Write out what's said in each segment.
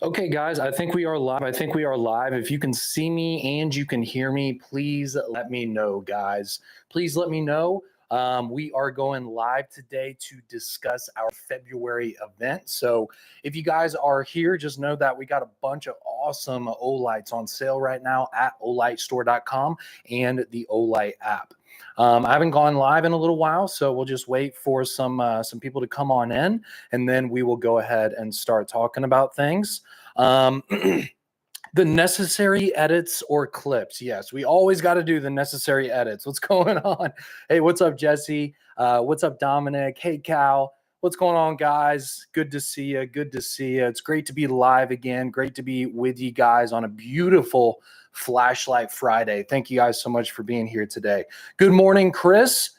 Okay, guys, I think we are live. I think we are live. If you can see me and you can hear me, please let me know, guys. Please let me know. We are going live today to discuss our February event. So if you guys are here, just know that we got a bunch of awesome Olights on sale right now at olightstore.com and the Olight app. I haven't gone live in a little while, so we'll just wait for some people to come on in, and then we will go ahead and start talking about things. Um, the necessary edits or clips. Yes, we always got to do the necessary edits. What's going on? Hey, what's up, Jesse? What's up, Dominic? Hey, Cal. What's going on, guys? Good to see you. Good to see you. It's great to be live again. Great to be with you guys on a beautiful Flashlight Friday. Thank you guys so much for being here today. Good morning, Chris.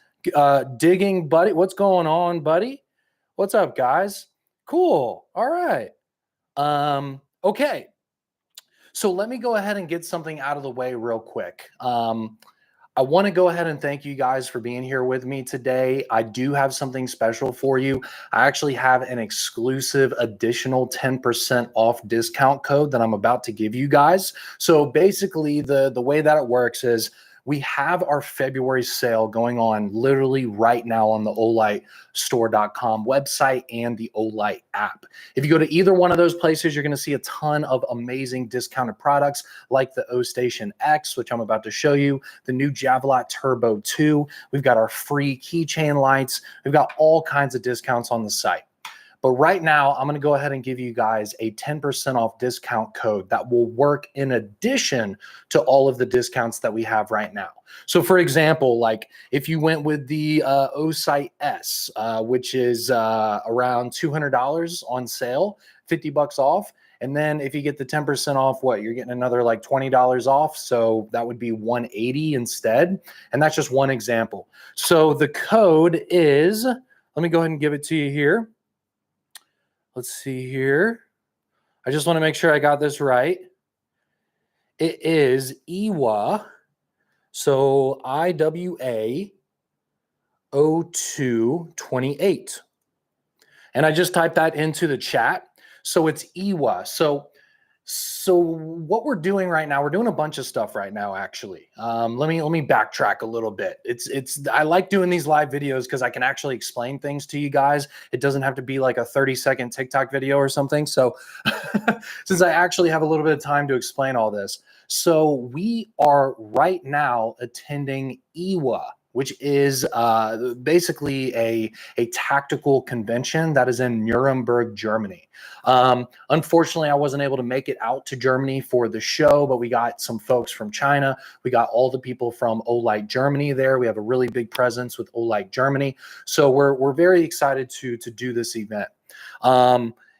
Digging, buddy. What's going on, buddy? What's up, guys? Cool. All right. Okay. So let me go ahead and get something out of the way real quick. I want to go ahead and thank you guys for being here with me today. I do have something special for you. I actually have an exclusive additional 10% off discount code that I'm about to give you guys. So basically the way that it works is we have our February sale going on literally right now on the olightstore.com website and the Olight app. If you go to either one of those places, you're going to see a ton of amazing discounted products like the O Station X, which I'm about to show you, the new Javelot Turbo 2. We've got our free keychain lights. We've got all kinds of discounts on the site. But right now, I'm going to go ahead and give you guys a 10% off discount code that will work in addition to all of the discounts that we have right now. So for example, like if you went with the Olight S, which is around $200 on sale, 50 bucks off. And then if you get the 10% off, what, you're getting another like $20 off. So that would be 180 instead. And that's just one example. So the code is, let me go ahead and give it to you here. Let's see here. I just want to make sure I got this right. It is IWA, so IWA 0228. And I just typed that into the chat. So it's IWA. So what we're doing right now, we're doing a bunch of stuff right now, actually. Let me backtrack a little bit. I like doing these live videos because I can actually explain things to you guys. It doesn't have to be like a 30-second TikTok video or something. So since I actually have a little bit of time to explain all this. So we are right now attending IWA, which is basically a tactical convention that is in Nuremberg, Germany. Unfortunately, I wasn't able to make it out to Germany for the show, but we got some folks from China. We got all the people from Olight Germany there. We have a really big presence with Olight Germany. So we're very excited to do this event.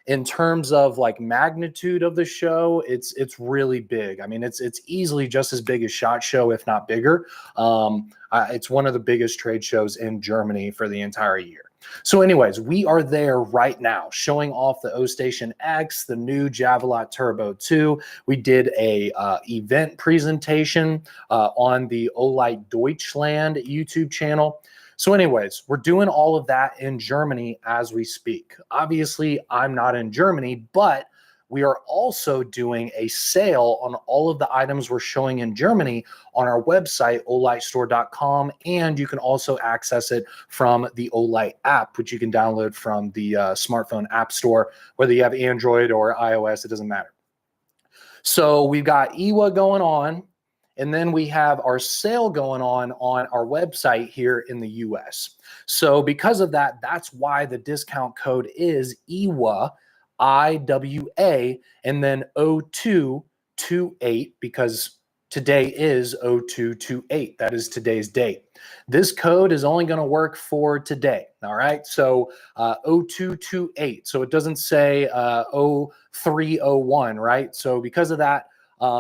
In terms of like magnitude of the show, it's really big. I mean, it's easily just as big as SHOT Show, if not bigger. It's one of the biggest trade shows in Germany for the entire year. So anyways, we are there right now showing off the O Station X, the new Javelot Turbo 2. We did a event presentation on the Olight Deutschland YouTube channel. So anyways, we're doing all of that in Germany as we speak. Obviously, I'm not in Germany, but we are also doing a sale on all of the items we're showing in Germany on our website, olightstore.com, and you can also access it from the Olight app, which you can download from the smartphone app store, whether you have Android or iOS, it doesn't matter. So we've got IWA going on, and then we have our sale going on our website here in the US. So because of that, that's why the discount code is IWA, IWA, and then 0228, because today is 0228. That is today's date. This code is only going to work for today. All right. So 0228. So it doesn't say 0301, right? So because of that,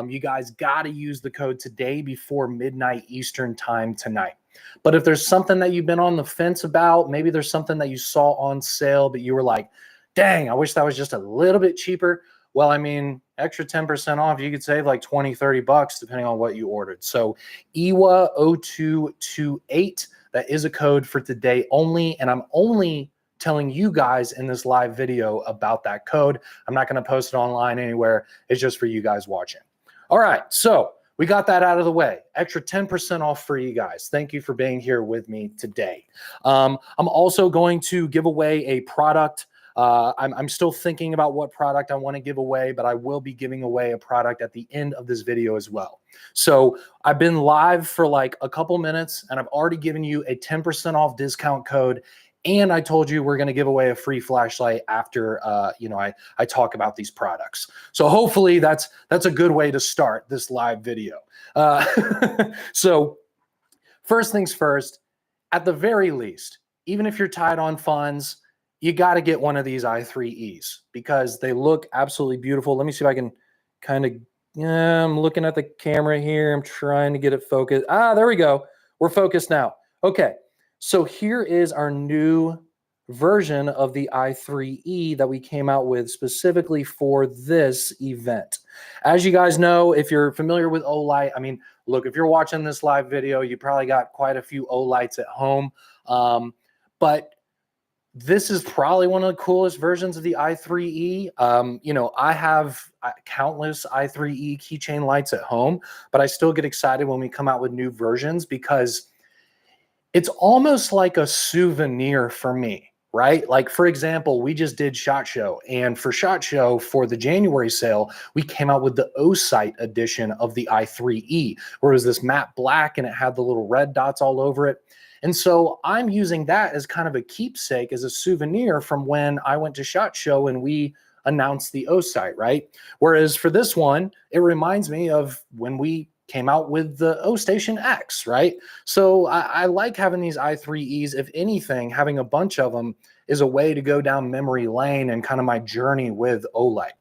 you guys got to use the code today before midnight Eastern time tonight. But if there's something that you've been on the fence about, maybe there's something that you saw on sale, but you were like, dang, I wish that was just a little bit cheaper. Well, I mean, extra 10% off, you could save like 20, 30 bucks depending on what you ordered. So IWA 0228, that is a code for today only. And I'm only telling you guys in this live video about that code. I'm not going to post it online anywhere. It's just for you guys watching. All right, so we got that out of the way. Extra 10% off for you guys. Thank you for being here with me today. I'm also going to give away a product. I'm still thinking about what product I want to give away, but I will be giving away a product at the end of this video as well. So I've been live for like a couple minutes and I've already given you a 10% off discount code. And I told you we're going to give away a free flashlight after, I talk about these products. So hopefully that's a good way to start this live video. So first things first, at the very least, even if you're tight on funds, you got to get one of these i3Es because they look absolutely beautiful. Let me see if I can kind of, I'm looking at the camera here. I'm trying to get it focused. There we go. We're focused now. Okay. So here is our new version of the i3E that we came out with specifically for this event. As you guys know, if you're familiar with Olight, I mean, look, if you're watching this live video, you probably got quite a few Olights at home. But this is probably one of the coolest versions of the i3E. I have countless i3E keychain lights at home, but I still get excited when we come out with new versions because it's almost like a souvenir for me, right? Like, for example, we just did SHOT Show, and for SHOT Show, for the January sale, we came out with the Olight edition of the i3E, where it was this matte black and it had the little red dots all over it. And so I'm using that as kind of a keepsake, as a souvenir from when I went to SHOT Show and we announced the Olight, right? Whereas for this one, it reminds me of when we came out with the O Station X, right? So I like having these i3Es. If anything, having a bunch of them is a way to go down memory lane and kind of my journey with Olight.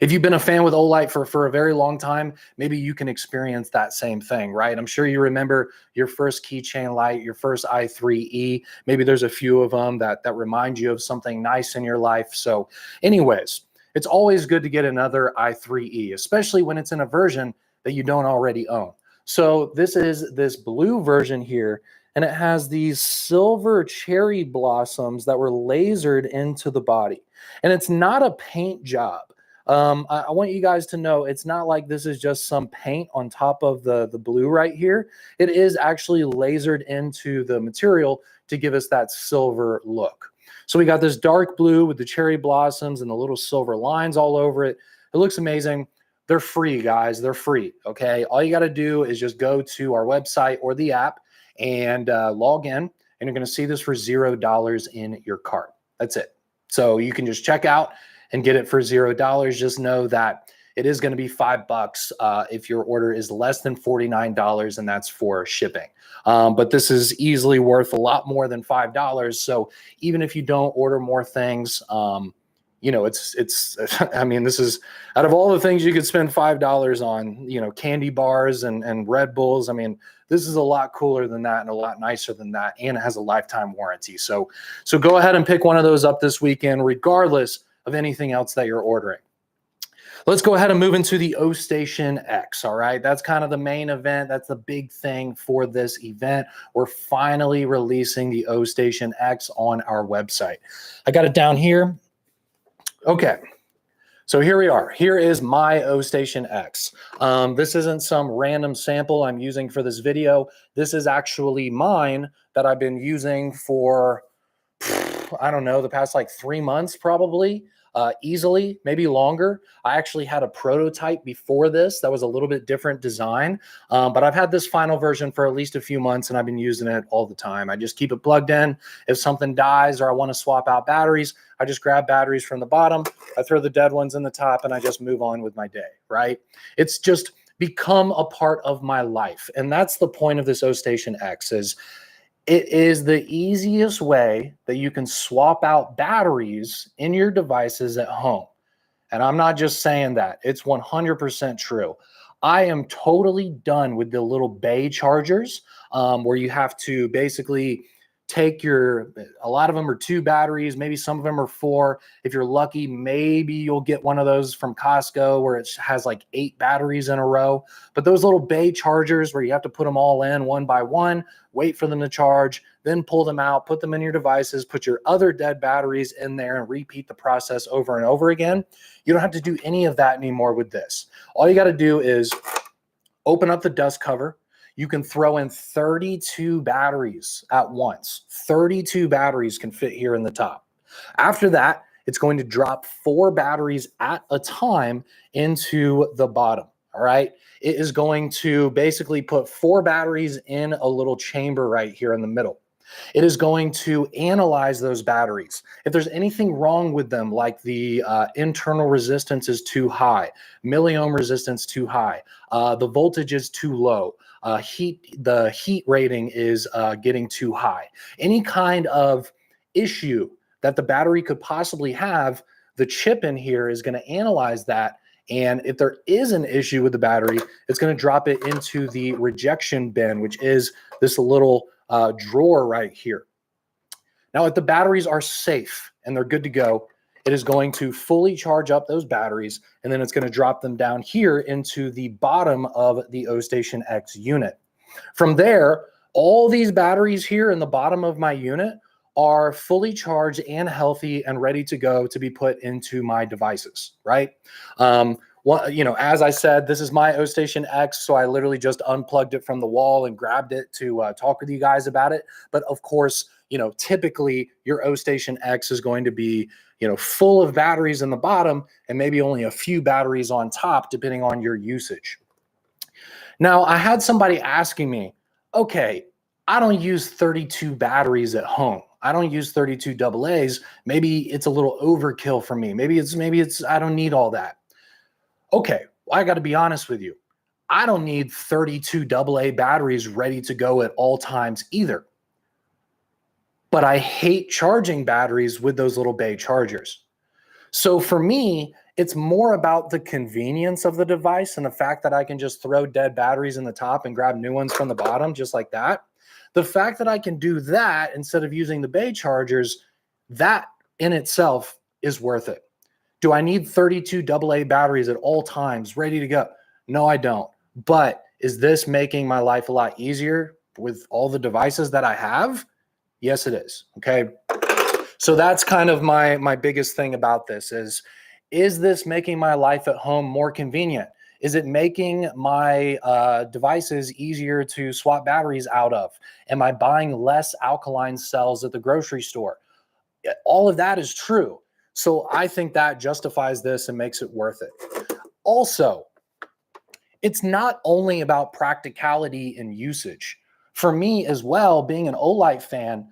If you've been a fan with Olight for a very long time, maybe you can experience that same thing, right? I'm sure you remember your first keychain light, your first i3E. Maybe there's a few of them that remind you of something nice in your life. So anyways, it's always good to get another i3E, especially when it's in a version that you don't already own. So this is this blue version here, and it has these silver cherry blossoms that were lasered into the body. And it's not a paint job. I want you guys to know it's not like this is just some paint on top of the blue right here. It is actually lasered into the material to give us that silver look. So we got this dark blue with the cherry blossoms and the little silver lines all over it. It looks amazing. They're free, guys. They're free, okay? All you got to do is just go to our website or the app and log in, and you're going to see this for $0 in your cart. That's it. So you can just check out and get it for $0. Just know that it is going to be $5 if your order is less than $49, and that's for shipping. But this is easily worth a lot more than $5. So even if you don't order more things, it's I mean, this is, out of all the things you could spend $5 on, candy bars and Red Bulls. I mean, this is a lot cooler than that and a lot nicer than that. And it has a lifetime warranty. So go ahead and pick one of those up this weekend, regardless of anything else that you're ordering. Let's go ahead and move into the O Station X. All right. That's kind of the main event. That's the big thing for this event. We're finally releasing the O Station X on our website. I got it down here. Okay, so here we are. Here is my O Station X. This isn't some random sample I'm using for this video. This is actually mine that I've been using for, I don't know, the past like 3 months probably. Easily, maybe longer. I actually had a prototype before this that was a little bit different design, but I've had this final version for at least a few months and I've been using it all the time. I just keep it plugged in. If something dies or I want to swap out batteries, I just grab batteries from the bottom, I throw the dead ones in the top, and I just move on with my day, right? It's just become a part of my life. And that's the point of this O Station X. It is the easiest way that you can swap out batteries in your devices at home. And I'm not just saying that. It's 100% true. I am totally done with the little bay chargers where you have to basically take a lot of them are 2 batteries, maybe some of them are 4. If you're lucky, maybe you'll get one of those from Costco where it has like 8 batteries in a row. But those little bay chargers where you have to put them all in one by one, wait for them to charge, then pull them out, put them in your devices, put your other dead batteries in there, and repeat the process over and over again. You don't have to do any of that anymore with this. All you got to do is open up the dust cover. You can throw in 32 batteries at once. 32 batteries can fit here in the top. After that, it's going to drop 4 batteries at a time into the bottom. All right. It is going to basically put 4 batteries in a little chamber right here in the middle. It is going to analyze those batteries. If there's anything wrong with them, like the internal resistance is too high, milliohm resistance too high, the voltage is too low, the heat rating is getting too high, any kind of issue that the battery could possibly have, the chip in here is going to analyze that. And if there is an issue with the battery, it's going to drop it into the rejection bin, which is this little drawer right here. Now, if the batteries are safe and they're good to go, it is going to fully charge up those batteries, and then it's going to drop them down here into the bottom of the O-Station X unit. From there, all these batteries here in the bottom of my unit are fully charged and healthy and ready to go to be put into my devices, right? As I said, this is my O-Station X, so I literally just unplugged it from the wall and grabbed it to talk with you guys about it. But of course, typically your O-Station X is going to be, full of batteries in the bottom and maybe only a few batteries on top, depending on your usage. Now, I had somebody asking me, okay, I don't use 32 batteries at home. I don't use 32 AA's. Maybe it's a little overkill for me. Maybe it's I don't need all that. Okay, well, I got to be honest with you. I don't need 32 AA batteries ready to go at all times either. But I hate charging batteries with those little bay chargers. So for me, it's more about the convenience of the device and the fact that I can just throw dead batteries in the top and grab new ones from the bottom, just like that. The fact that I can do that instead of using the bay chargers, that in itself is worth it. Do I need 32 AA batteries at all times ready to go? No, I don't. But is this making my life a lot easier with all the devices that I have? Yes, it is. Okay. So that's kind of my biggest thing about this is this making my life at home more convenient? Is it making my devices easier to swap batteries out of? Am I buying less alkaline cells at the grocery store? All of that is true. So I think that justifies this and makes it worth it. Also, it's not only about practicality and usage. For me as well, being an Olight fan,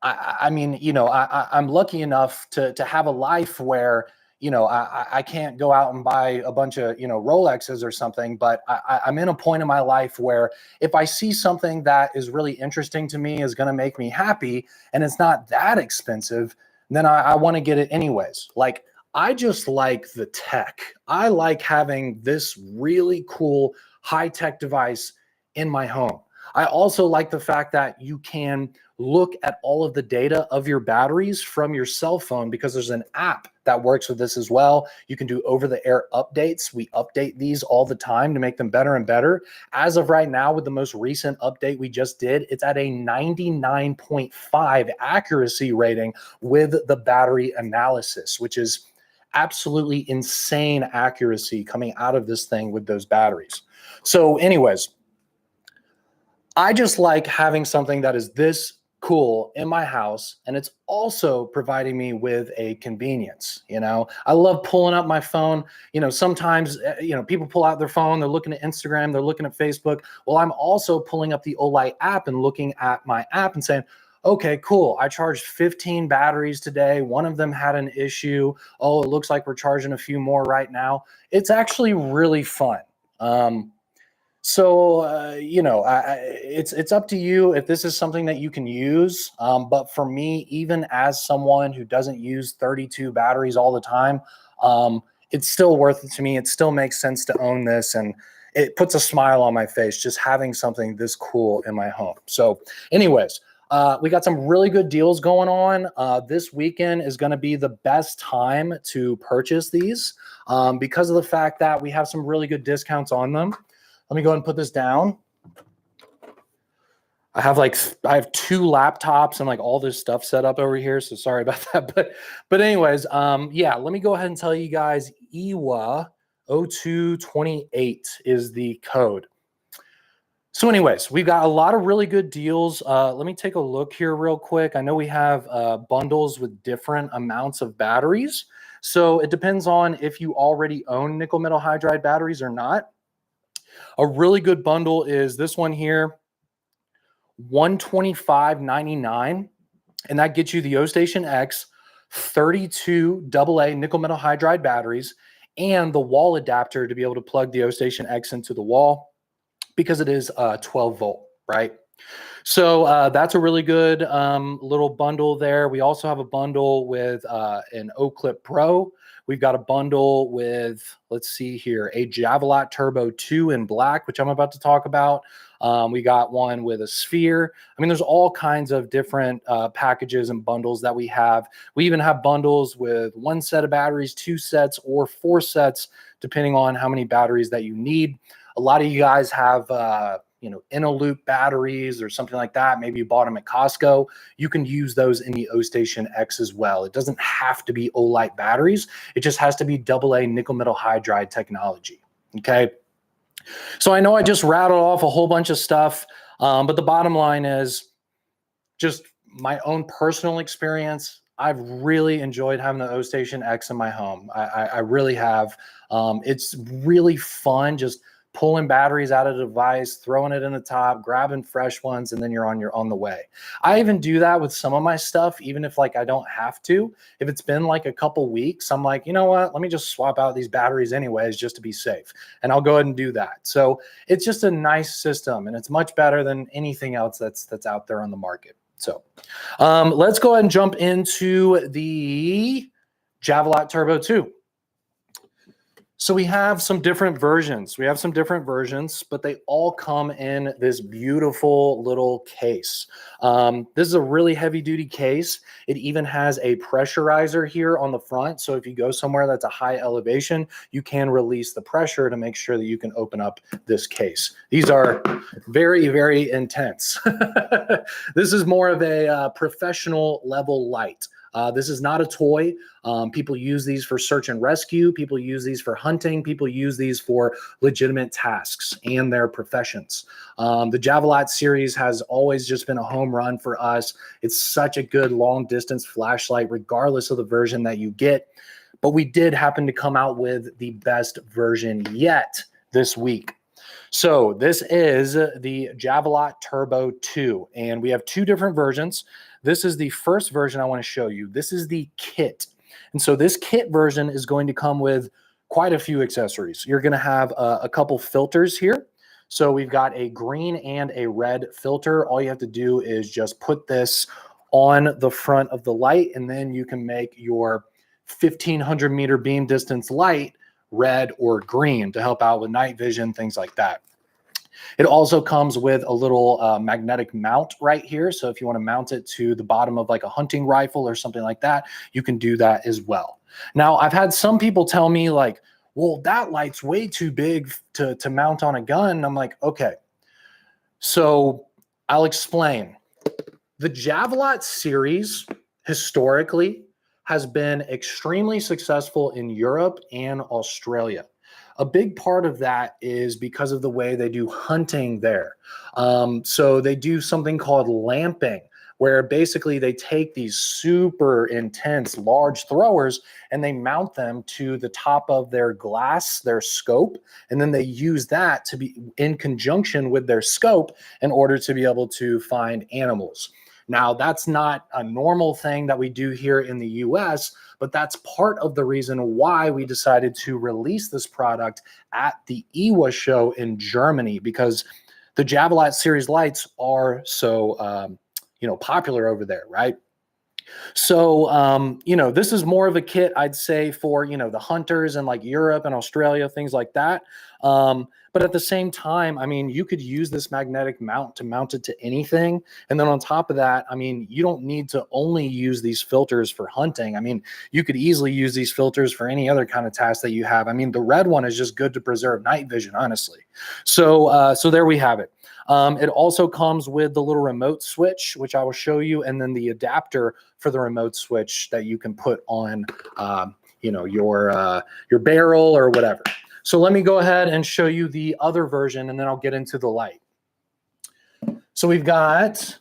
I'm lucky enough to have a life where, I can't go out and buy a bunch of, Rolexes or something, but I'm in a point in my life where if I see something that is really interesting to me, is going to make me happy, and it's not that expensive, then I want to get it anyways. Like, I just like the tech. I like having this really cool high-tech device in my home. I also like the fact that you can look at all of the data of your batteries from your cell phone, because there's an app that works with this as well. You can do over-the-air updates. We update these all the time to make them better and better. As of right now, with the most recent update we just did, it's at a 99.5 accuracy rating with the battery analysis, which is absolutely insane accuracy coming out of this thing with those batteries. So anyways, I just like having something that is this cool in my house, and it's also providing me with a convenience. I love pulling up my phone. Sometimes people pull out their phone, they're looking at Instagram, they're looking at Facebook. Well, I'm also pulling up the Olight app and looking at my app and saying, okay, cool, I charged 15 batteries today, one of them had an issue, oh, it looks like we're charging a few more right now. It's actually really fun. It's up to you if this is something that you can use. But for me, even as someone who doesn't use 32 batteries all the time, it's still worth it to me. It still makes sense to own this, and it puts a smile on my face just having something this cool in my home. So anyways, we got some really good deals going on. This weekend is going to be the best time to purchase these because of the fact that we have some really good discounts on them. Let me go ahead and put this down. I have I have two laptops and like all this stuff set up over here. So sorry about that. But anyways, yeah, let me go ahead and tell you guys EWA 0228 is the code. So anyways, we've got a lot of really good deals. Let me take a look here real quick. I know we have bundles with different amounts of batteries. So it depends on if you already own nickel metal hydride batteries or not. A really good bundle is this one here, $125.99, and that gets you the O-Station X, 32 AA nickel metal hydride batteries, and the wall adapter to be able to plug the O-Station X into the wall because it is 12 volt, right? So that's a really good little bundle there. We also have a bundle with an O-Clip Pro. We've got a bundle with, let's see here, a Javelot Turbo 2 in black, which I'm about to talk about. We got one with a sphere. I mean, there's all kinds of different packages and bundles that we have. We even have bundles with one set of batteries, two sets, or four sets, depending on how many batteries that you need. A lot of you guys have in a loop batteries or something like that. Maybe you bought them at Costco. You can use those in the O-Station X as well. It doesn't have to be Olight batteries. It just has to be AA nickel metal hydride technology. Okay. So I know I just rattled off a whole bunch of stuff, but the bottom line is just my own personal experience. I've really enjoyed having the O-Station X in my home. I really have. It's really fun just pulling batteries out of the device, throwing it in the top, grabbing fresh ones, and then you're on the way. I even do that with some of my stuff, even if like I don't have to. If it's been like a couple weeks, I'm like, you know what? Let me just swap out these batteries anyways, just to be safe. And I'll go ahead and do that. So it's just a nice system, and it's much better than anything else that's out there on the market. So let's go ahead and jump into the Javelot Turbo 2. So we have some different versions. But they all come in this beautiful little case. This is a really heavy duty case. It even has a pressurizer here on the front. So if you go somewhere that's a high elevation, you can release the pressure to make sure that you can open up this case. These are very, very intense. This is more of a professional level light. This is not a toy. People use these for search and rescue. People use these for hunting. People use these for legitimate tasks and their professions. The Javelot series has always just been a home run for us. It's such a good long distance flashlight, regardless of the version that you get. But we did happen to come out with the best version yet this week. So this is the Javelot Turbo 2, and we have two different versions. This is the first version I want to show you. This is the kit. And so this kit version is going to come with quite a few accessories. You're going to have a couple filters here. So we've got a green and a red filter. All you have to do is just put this on the front of the light, and then you can make your 1,500 meter beam distance light red or green to help out with night vision, things like that. It also comes with a little magnetic mount right here. So if you want to mount it to the bottom of like a hunting rifle or something like that, you can do that as well. Now, I've had some people tell me like, well, that light's way too big to mount on a gun. And I'm like, okay, so I'll explain. The Javelot series historically has been extremely successful in Europe and Australia. A big part of that is because of the way they do hunting there. So they do something called lamping, where basically they take these super intense large throwers and they mount them to the top of their glass, their scope, and then they use that to be in conjunction with their scope in order to be able to find animals. Now, that's not a normal thing that we do here in the US, but that's part of the reason why we decided to release this product at the EWA show in Germany, because the Javelot series lights are so, popular over there, right? So, this is more of a kit, I'd say, for, the hunters in like Europe and Australia, things like that. But at the same time, I mean, you could use this magnetic mount to mount it to anything. And then on top of that, I mean, you don't need to only use these filters for hunting. I mean, you could easily use these filters for any other kind of task that you have. I mean, the red one is just good to preserve night vision, honestly. So there we have it. It also comes with the little remote switch, which I will show you, and then the adapter for the remote switch that you can put on, your barrel or whatever. So let me go ahead and show you the other version, and then I'll get into the light. So we've got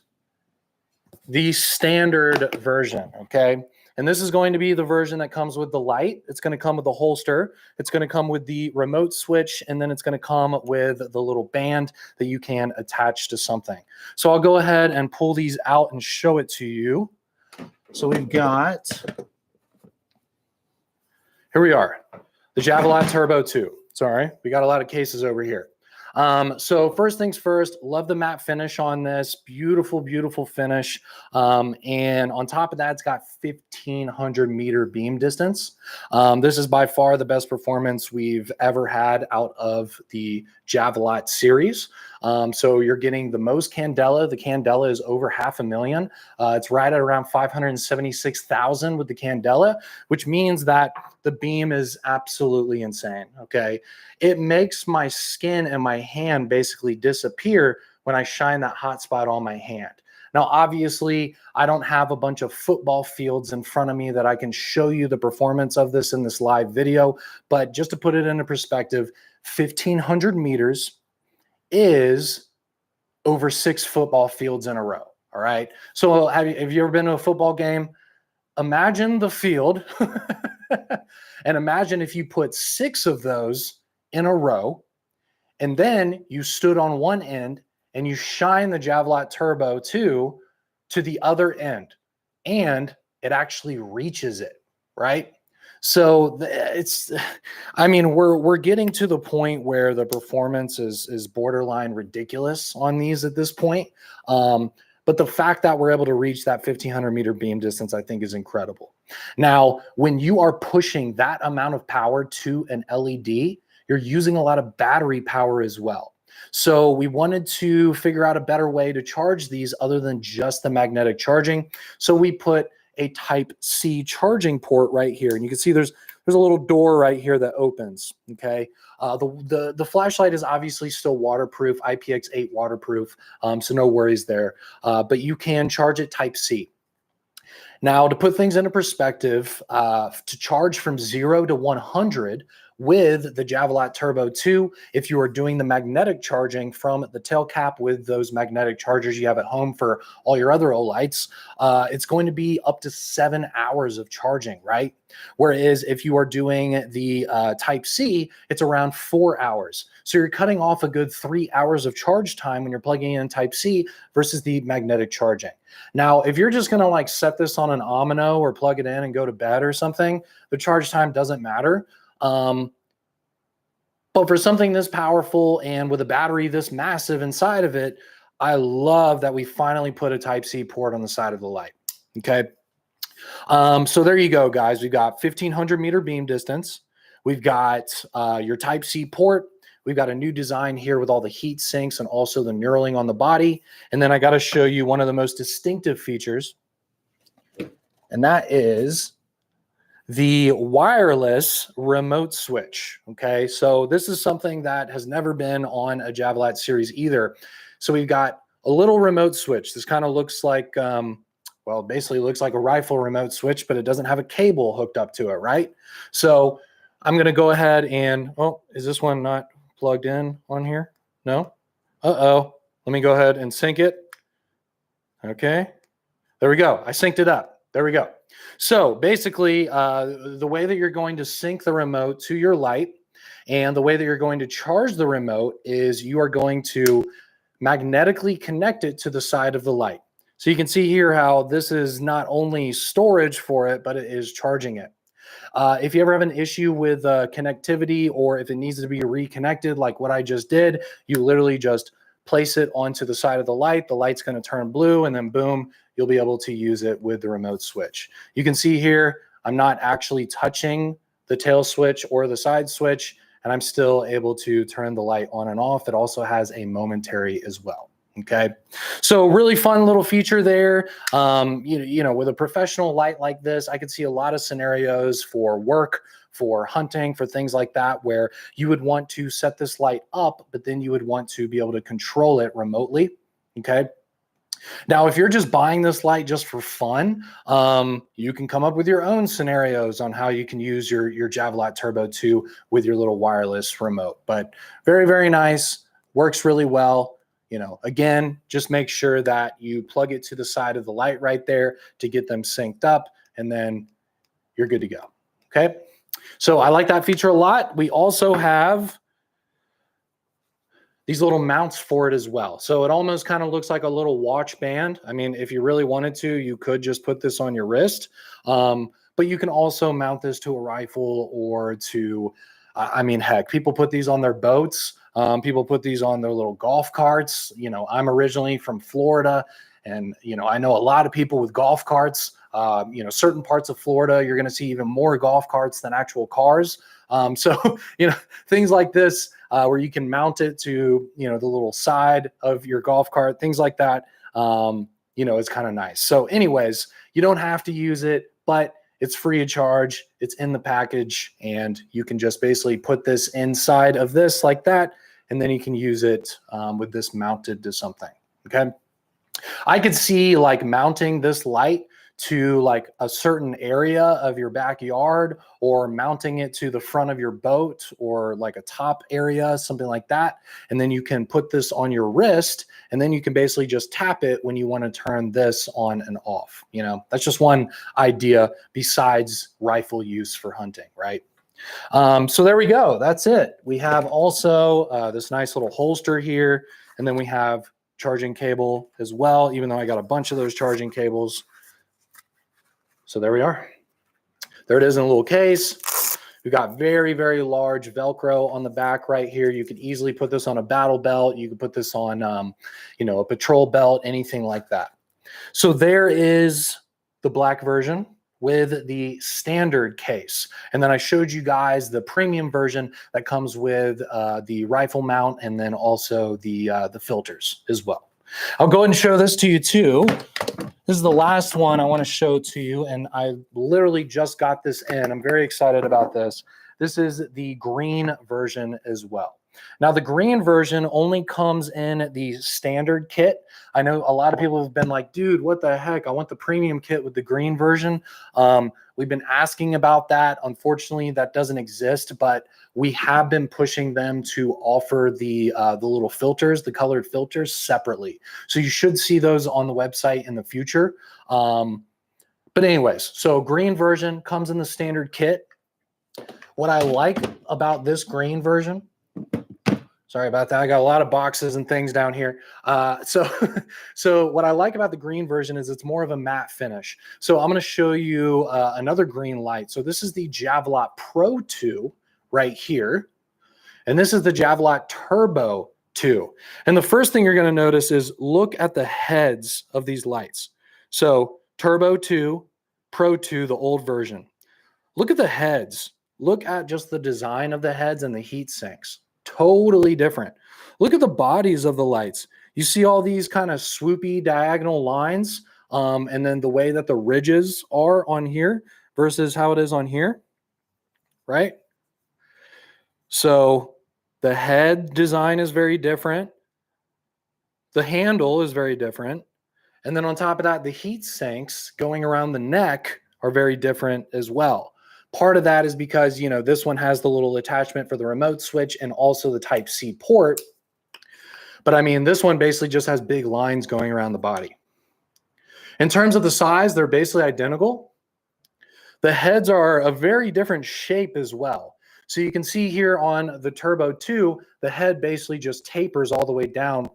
the standard version, okay? And this is going to be the version that comes with the light. It's going to come with the holster. It's going to come with the remote switch, and then it's going to come with the little band that you can attach to something. So I'll go ahead and pull these out and show it to you. So we've got, here we are, the Javelot Turbo 2. Sorry, we got a lot of cases over here. So first things first, love the matte finish on this. Beautiful, beautiful finish. And on top of that, it's got 1,500 meter beam distance. This is by far the best performance we've ever had out of the Javelot series. So you're getting the most candela. The candela is over 500,000. It's right at around 576,000 with the candela, which means that the beam is absolutely insane. Okay. It makes my skin and my hand basically disappear when I shine that hot spot on my hand. Now, obviously, I don't have a bunch of football fields in front of me that I can show you the performance of this in this live video, but just to put it into perspective, 1,500 meters is over 6 football fields in a row. All right. So have you ever been to a football game? Imagine the field and imagine if you put 6 of those in a row, and then you stood on one end and you shine the Javelot Turbo 2 to the other end, and it actually reaches it, right? So we're getting to the point where the performance is borderline ridiculous on these at this point. But the fact that we're able to reach that 1,500 meter beam distance, I think, is incredible. Now, when you are pushing that amount of power to an LED, you're using a lot of battery power as well. So we wanted to figure out a better way to charge these other than just the magnetic charging. So we put a Type-C charging port right here. And you can see there's a little door right here that opens, okay? The flashlight is obviously still waterproof, IPX8 waterproof, so no worries there. But you can charge it Type-C. Now, to put things into perspective, to charge from 0 to 100 with the Javelot Turbo 2, if you are doing the magnetic charging from the tail cap with those magnetic chargers you have at home for all your other Olights, it's going to be up to 7 hours of charging, right? Whereas if you are doing the Type-C, it's around 4 hours. So you're cutting off a good 3 hours of charge time when you're plugging in Type-C versus the magnetic charging. Now, if you're just going to like set this on an Omino or plug it in and go to bed or something, the charge time doesn't matter. But for something this powerful and with a battery this massive inside of it, I love that we finally put a Type-C port on the side of the light. Okay. So there you go, guys. We've got 1,500 meter beam distance. We've got your Type-C port. We've got a new design here with all the heat sinks and also the knurling on the body. And then I got to show you one of the most distinctive features, and that is the wireless remote switch. Okay, so this is something that has never been on a Javelot series either. So we've got a little remote switch. This kind of looks like, well, basically looks like a rifle remote switch, but it doesn't have a cable hooked up to it, right? So I'm going to go ahead and, oh, is this one not plugged in on here? No? Uh-oh. Let me go ahead and sync it. Okay. There we go. I synced it up. There we go. So basically, the way that you're going to sync the remote to your light and the way that you're going to charge the remote is you are going to magnetically connect it to the side of the light. So you can see here how this is not only storage for it, but it is charging it. If you ever have an issue with connectivity, or if it needs to be reconnected like what I just did, you literally just place it onto the side of the light. The light's going to turn blue, and then boom, you'll be able to use it with the remote switch. You can see here, I'm not actually touching the tail switch or the side switch, and I'm still able to turn the light on and off. It also has a momentary as well. Okay, so really fun little feature there. With a professional light like this, I could see a lot of scenarios for work, for hunting, for things like that, where you would want to set this light up, but then you would want to be able to control it remotely. Okay. Now, if you're just buying this light just for fun, you can come up with your own scenarios on how you can use your Javelot Turbo 2 with your little wireless remote. But very, very nice, works really well. Again, just make sure that you plug it to the side of the light right there to get them synced up, and then you're good to go. Okay. So I like that feature a lot. We also have these little mounts for it as well. So it almost kind of looks like a little watch band. I mean, if you really wanted to, you could just put this on your wrist. But you can also mount this to a rifle or to, heck, people put these on their boats. People put these on their little golf carts. I'm originally from Florida, and, I know a lot of people with golf carts. Certain parts of Florida, you're going to see even more golf carts than actual cars. Things like this, where you can mount it to, the little side of your golf cart, things like that, it's kind of nice. So anyways, you don't have to use it, but it's free of charge. It's in the package, and you can just basically put this inside of this like that, and then you can use it with this mounted to something. Okay. I could see like mounting this light to like a certain area of your backyard, or mounting it to the front of your boat, or like a top area, something like that. And then you can put this on your wrist, and then you can basically just tap it when you want to turn this on and off. That's just one idea besides rifle use for hunting, right? So there we go. That's it. We have also this nice little holster here, and then we have charging cable as well, even though I got a bunch of those charging cables. So there we are. There it is in a little case. We've got very, very large Velcro on the back right here. You could easily put this on a battle belt. You could put this on, a patrol belt, anything like that. So there is the black version with the standard case. And then I showed you guys the premium version that comes with the rifle mount, and then also the filters as well. I'll go ahead and show this to you too. This is the last one I want to show to you, and I literally just got this in. I'm very excited about this. This is the green version as well. Now, the green version only comes in the standard kit. I know a lot of people have been like, dude, what the heck? I want the premium kit with the green version. We've been asking about that. Unfortunately, that doesn't exist, but we have been pushing them to offer the little filters, the colored filters, separately. So you should see those on the website in the future. But anyways, so green version comes in the standard kit. What I like about this green version, sorry about that, I got a lot of boxes and things down here. So what I like about the green version is it's more of a matte finish. So I'm going to show you another green light. So this is the Javelot Pro 2 right here. And this is the Javelot Turbo 2. And the first thing you're going to notice is look at the heads of these lights. So Turbo 2, Pro 2, the old version. Look at the heads. Look at just the design of the heads and the heat sinks. Totally different. Look at the bodies of the lights. You see all these kind of swoopy diagonal lines, and then the way that the ridges are on here versus how it is on here, right? So the head design is very different. The handle is very different. And then on top of that, the heat sinks going around the neck are very different as well. Part of that is because, this one has the little attachment for the remote switch and also the Type-C port. But this one basically just has big lines going around the body. In terms of the size, they're basically identical. The heads are a very different shape as well. So you can see here on the Turbo 2, the head basically just tapers all the way down,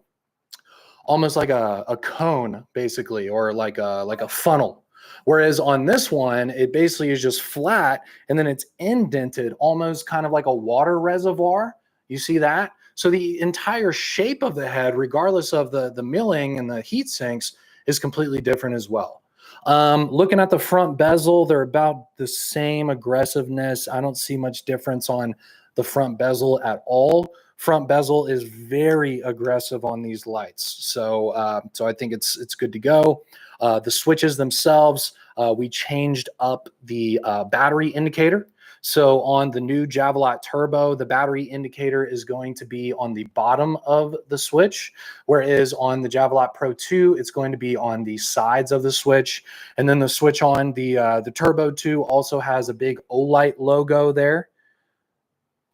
almost like a cone, basically, or like a funnel. Whereas on this one, it basically is just flat, and then it's indented, almost kind of like a water reservoir. You see that? So the entire shape of the head, regardless of the milling and the heat sinks, is completely different as well. Looking at the front bezel, they're about the same aggressiveness. I don't see much difference on the front bezel at all. front bezel is very aggressive on these lights. So I think it's good to go. The switches themselves, we changed up the battery indicator. So on the new Javelot Turbo, the battery indicator is going to be on the bottom of the switch, whereas on the Javelot Pro 2, it's going to be on the sides of the switch. And then the switch on the Turbo 2 also has a big Olight logo there.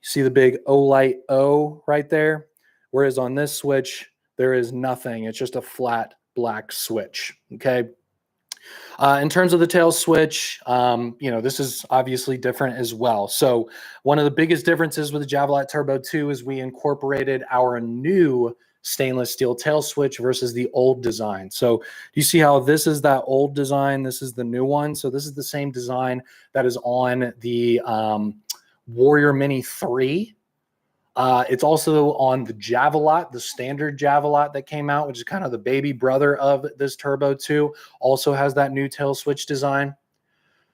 You see the big Olight O right there? Whereas on this switch, there is nothing. It's just a flat black switch, okay? In terms of the tail switch, this is obviously different as well. So one of the biggest differences with the Javelot Turbo 2 is we incorporated our new stainless steel tail switch versus the old design. So you see how this is that old design, this is the new one. So this is the same design that is on the Warrior Mini 3. It's also on the Javelot, the standard Javelot that came out, which is kind of the baby brother of this Turbo 2, also has that new tail switch design.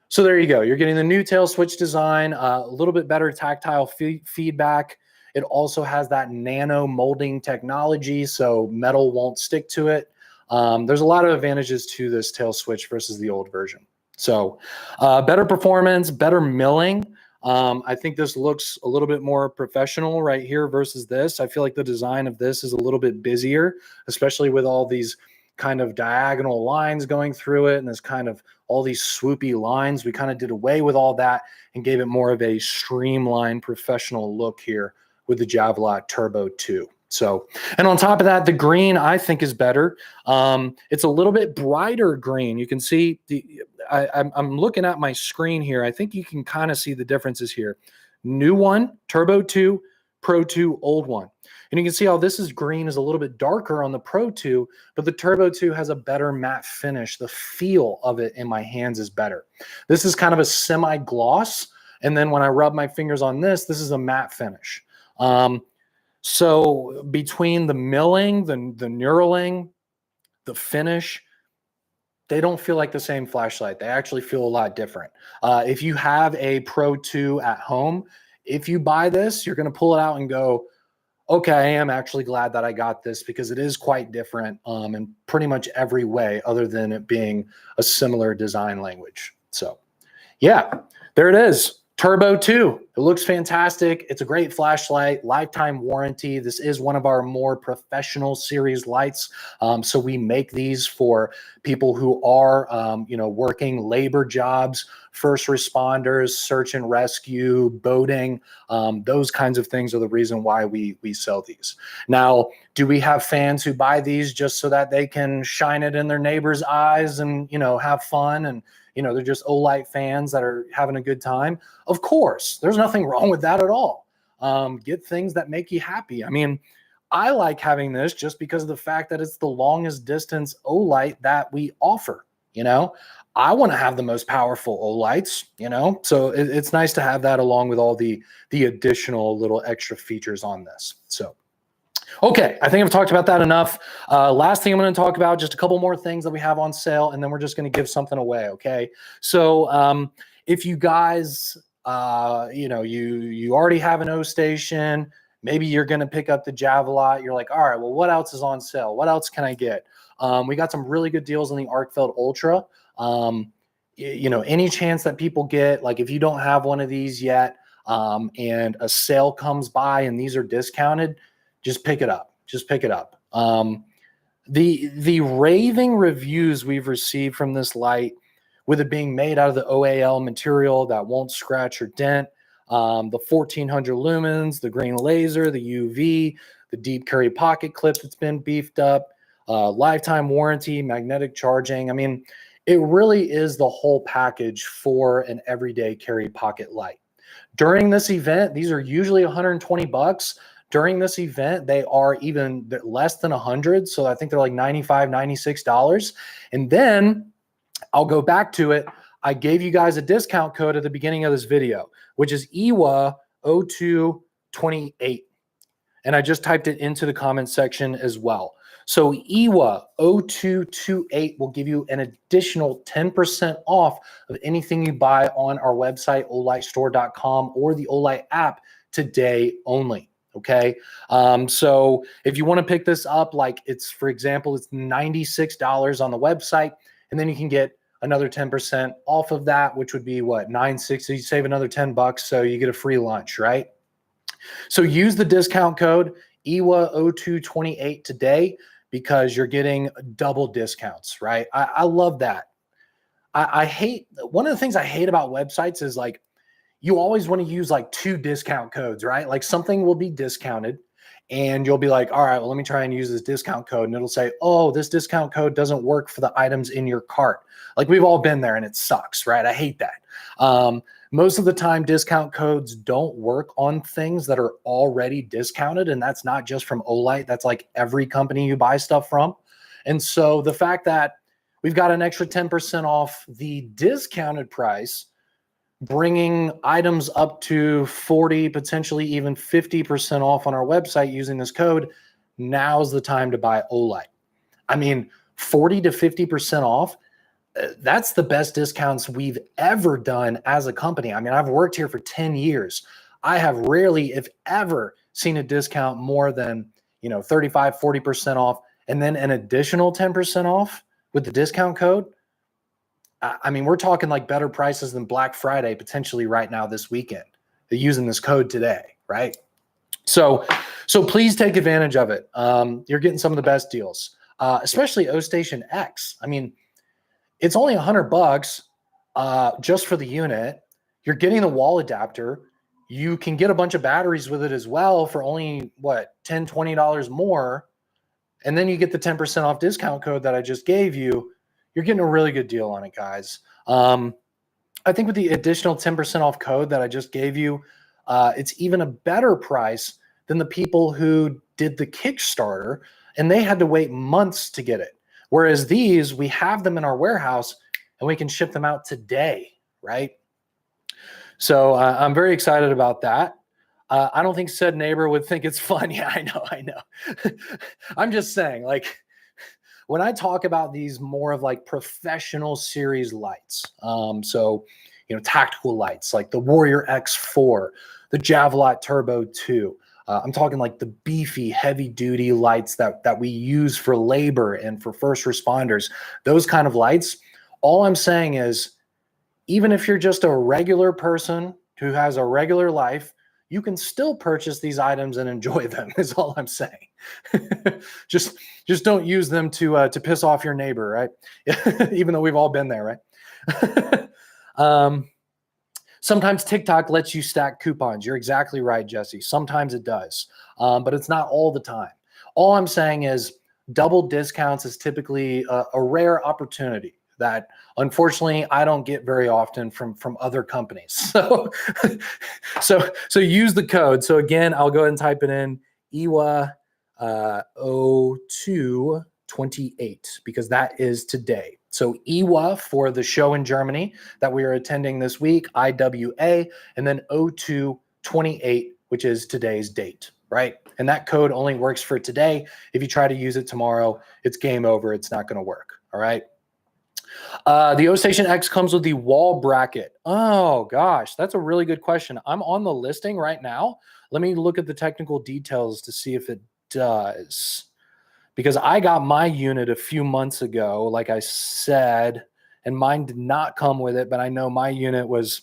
So there you go. You're getting the new tail switch design, a little bit better tactile feedback. It also has that nano molding technology, so metal won't stick to it. There's a lot of advantages to this tail switch versus the old version. So better performance, better milling. I think this looks a little bit more professional right here versus this. I feel like the design of this is a little bit busier, especially with all these kind of diagonal lines going through it and this kind of all these swoopy lines. We kind of did away with all that and gave it more of a streamlined professional look here with the Javelot Turbo 2. So, and on top of that, the green I think is better. It's a little bit brighter green. You can see I'm looking at my screen here. I think you can kind of see the differences here. New one, Turbo 2, Pro 2, old one. And you can see how this is green is a little bit darker on the Pro 2, but the Turbo 2 has a better matte finish. The feel of it in my hands is better. This is kind of a semi-gloss. And then when I rub my fingers on this, this is a matte finish. So between the milling, the knurling, the finish, they don't feel like the same flashlight. They actually feel a lot different. If you have a Pro 2 at home, if you buy this, you're going to pull it out and go, okay, I am actually glad that I got this because it is quite different in pretty much every way other than it being a similar design language. So yeah, there it is. Turbo 2, it looks fantastic. It's a great flashlight, lifetime warranty. This is one of our more professional series lights. So we make these for people who are, working labor jobs, first responders, search and rescue, boating. Those kinds of things are the reason why we sell these. Now, do we have fans who buy these just so that they can shine it in their neighbor's eyes and, have fun and, they're just Olight fans that are having a good time? Of course, there's nothing wrong with that at all. Get things that make you happy. I mean, I like having this just because of the fact that it's the longest distance Olight that we offer. I want to have the most powerful Olights, so it's nice to have that along with all the additional little extra features on this. So okay, I think I've talked about that enough. Last thing I'm going to talk about, just a couple more things that we have on sale, and then we're just going to give something away, okay? So if you guys, you already have an O station, maybe you're going to pick up the Javelot. You're like, all right, well, what else is on sale? What else can I get? We got some really good deals on the Arcfeld Ultra. Any chance that people get, like if you don't have one of these yet and a sale comes by and these are discounted, just pick it up. Just pick it up. The raving reviews we've received from this light, with it being made out of the OAL material that won't scratch or dent, the 1400 lumens, the green laser, the UV, the deep carry pocket clip that's been beefed up, lifetime warranty, magnetic charging. I mean, it really is the whole package for an everyday carry pocket light. During this event, these are usually $120. During this event, they are even less than 100. So I think they're like $95, $96. And then I'll go back to it. I gave you guys a discount code at the beginning of this video, which is EWA0228. And I just typed it into the comment section as well. So EWA0228 will give you an additional 10% off of anything you buy on our website, olightstore.com, or the Olight app today only. Okay. So if you want to pick this up, like it's, for example, it's $96 on the website, and then you can get another 10% off of that, which would be what, $960. You save another $10, so you get a free lunch, right? So use the discount code EWA0228 today because you're getting double discounts, right? I love that. I hate, one of the things I hate about websites is like, you always want to use like 2 discount codes, right? Like something will be discounted and you'll be like, all right, well, let me try and use this discount code. And it'll say, oh, this discount code doesn't work for the items in your cart. Like we've all been there and it sucks, right? I hate that. Most of the time, discount codes don't work on things that are already discounted. And that's not just from Olight. That's like every company you buy stuff from. And so the fact that we've got an extra 10% off the discounted price, bringing items up to 40, potentially even 50% off on our website using this code, now's the time to buy Olight. I mean, 40 to 50% off, that's the best discounts we've ever done as a company. I mean, I've worked here for 10 years. I have rarely, if ever, seen a discount more than, 35, 40% off, and then an additional 10% off with the discount code. I mean, we're talking like better prices than Black Friday potentially right now this weekend. They're using this code today, right? So please take advantage of it. You're getting some of the best deals, especially OStation X. I mean, it's only $100 just for the unit. You're getting the wall adapter. You can get a bunch of batteries with it as well for only what, $10, $20 more. And then you get the 10% off discount code that I just gave you. You're getting a really good deal on it, guys. I think with the additional 10% off code that I just gave you, it's even a better price than the people who did the Kickstarter, and they had to wait months to get it. Whereas these, we have them in our warehouse, and we can ship them out today, right? So I'm very excited about that. I don't think said neighbor would think it's fun. Yeah, I know. I'm just saying, like, when I talk about these more of like professional series lights, tactical lights like the Warrior X4, the Javelot Turbo 2, I'm talking like the beefy, heavy duty lights that we use for labor and for first responders, those kind of lights. All I'm saying is, even if you're just a regular person who has a regular life, you can still purchase these items and enjoy them, is all I'm saying. just don't use them to piss off your neighbor, right? Even though we've all been there, right? Sometimes TikTok lets you stack coupons. You're exactly right, Jesse. Sometimes it does, but it's not all the time. All I'm saying is double discounts is typically a rare opportunity that unfortunately I don't get very often from other companies. So use the code. So again, I'll go ahead and type it in, EWA 0228, because that is today. So EWA for the show in Germany that we are attending this week, IWA, and then 0228, which is today's date, right? And that code only works for today. If you try to use it tomorrow, it's game over. It's not going to work, all right? The OStation X comes with the wall bracket. Oh gosh, that's a really good question. I'm on the listing right now. Let me look at the technical details to see if it does. Because I got my unit a few months ago, like I said, and mine did not come with it, but I know my unit was,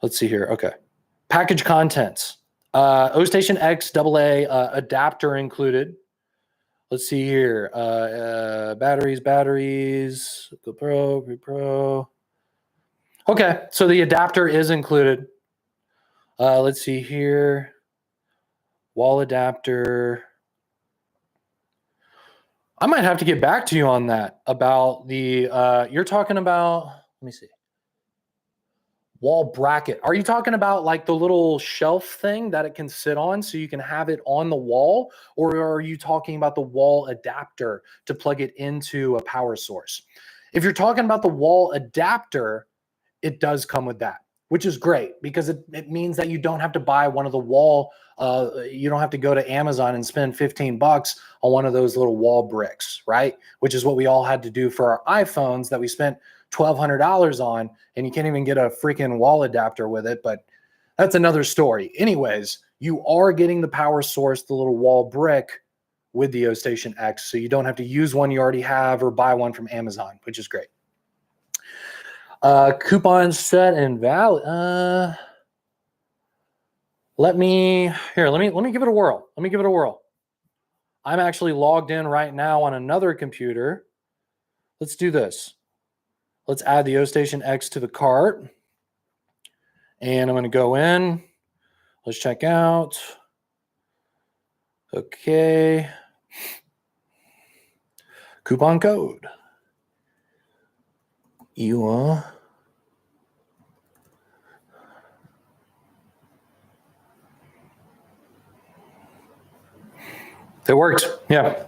let's see here. Okay. Package contents. OStation X AA adapter included. Let's see here. Batteries, Pro. Okay, so the adapter is included. Let's see here. Wall adapter. I might have to get back to you on that about the, you're talking about, let me see. Wall bracket. Are you talking about like the little shelf thing that it can sit on so you can have it on the wall? Or are you talking about the wall adapter to plug it into a power source? If you're talking about the wall adapter, it does come with that, which is great because it means that you don't have to buy one of the wall, you don't have to go to Amazon and spend $15 on one of those little wall bricks, right? Which is what we all had to do for our iPhones that we spent $1,200 on, and you can't even get a freaking wall adapter with it. But that's another story. Anyways, you are getting the power source, the little wall brick with the OStation X, so you don't have to use one you already have or buy one from Amazon, which is great. Coupon set and valid. Let me give it a whirl. Let me give it a whirl. I'm actually logged in right now on another computer. Let's do this. Let's add the OStation X to the cart. And I'm going to go in. Let's check out. Okay. Coupon code. You It worked. Yeah.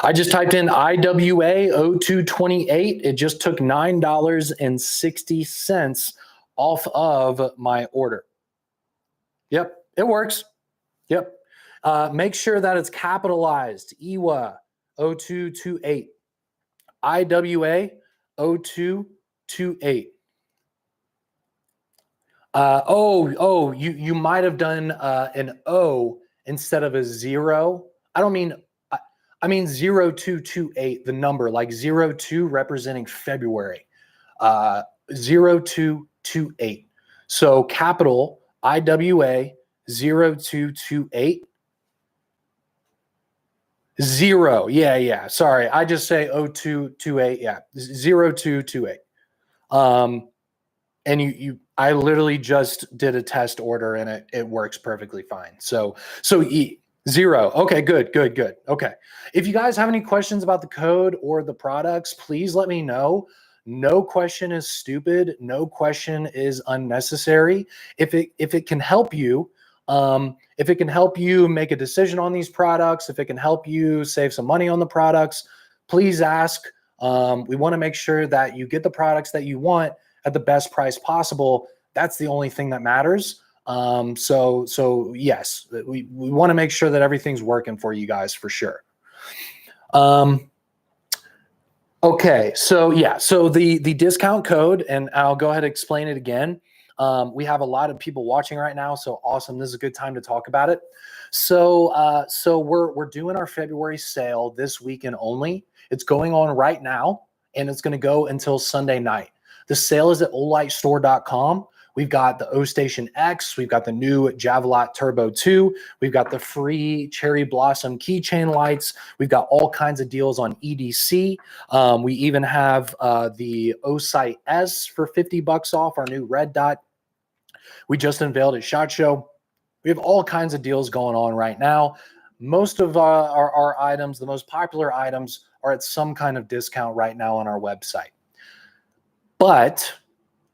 I just typed in IWA 0228. It just took $9.60 off of my order. Yep, it works. Yep. Make sure that it's capitalized. IWA 0228. IWA 0228. You might have done an O instead of a 0. I mean 0228, the number, like 02 representing February. 0228. So capital IWA 0228. 0. Yeah. Sorry. I just say 0228. Yeah. 0228. And I literally just did a test order and it works perfectly fine. So 0. Okay, good. Okay. If you guys have any questions about the code or the products, please let me know. No question is stupid. No question is unnecessary. If it can help you, make a decision on these products, if it can help you save some money on the products, please ask. We want to make sure that you get the products that you want at the best price possible. That's the only thing that matters. So yes, we want to make sure that everything's working for you guys for sure. Okay, so the discount code, and I'll go ahead and explain it again. We have a lot of people watching right now, so awesome. This is a good time to talk about it. So we're doing our February sale this weekend only. It's going on right now, and it's going to go until Sunday night. The sale is at olightstore.com. We've got the OStation X. We've got the new Javelot Turbo 2. We've got the free Cherry Blossom keychain lights. We've got all kinds of deals on EDC. We even have the Olight S for $50 off, our new red dot. We just unveiled at SHOT Show. We have all kinds of deals going on right now. Most of our items, the most popular items, are at some kind of discount right now on our website. But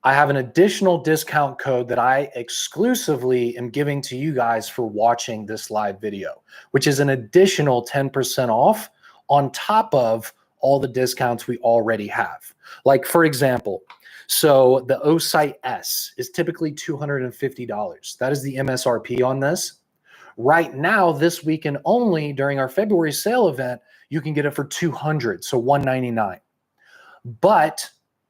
I have an additional discount code that I exclusively am giving to you guys for watching this live video, which is an additional 10% off on top of all the discounts we already have. Like, for example, so the Olight S is typically $250. That is the MSRP on this. Right now, this weekend only, during our February sale event, you can get it for $200, so $199. But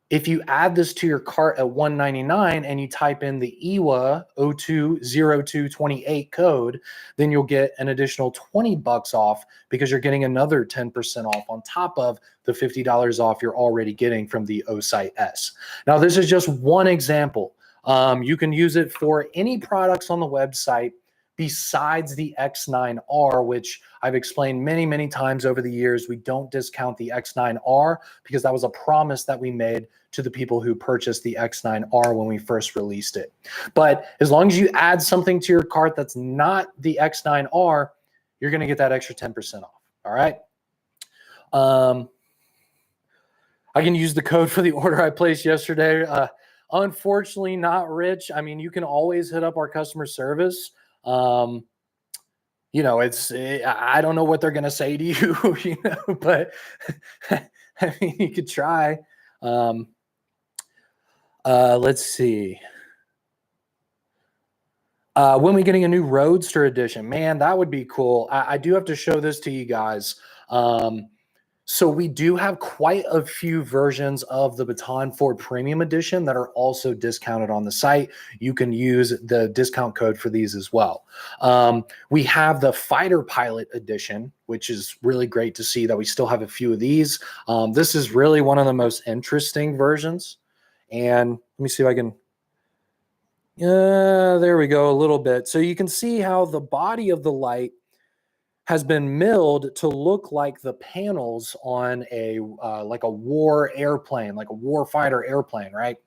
if you add this to your cart at $199 and you type in the IWA 020228 code, then you'll get an additional $20 off because you're getting another 10% off on top of the $50 off you're already getting from the Olight S. Now, this is just one example. You can use it for any products on the website besides the X9R, which I've explained many, many times over the years. We don't discount the X9R because that was a promise that we made to the people who purchased the X9R when we first released it. But as long as you add something to your cart that's not the X9R, you're going to get that extra 10% off. All right. I can use the code for the order I placed yesterday. Unfortunately, not Rich. I mean, you can always hit up our customer service. I don't know what they're going to say to you, but I mean, you could try. Let's see. When we getting a new Roadster edition? Man, that would be cool. I do have to show this to you guys. So we do have quite a few versions of the Baton 4 Premium Edition that are also discounted on the site. You can use the discount code for these as well. We have the Fighter Pilot Edition, which is really great to see that we still have a few of these. This is really one of the most interesting versions. And let me see if I can, there we go, a little bit. So you can see how the body of the light has been milled to look like the panels on a like a war airplane, like a war fighter airplane, right?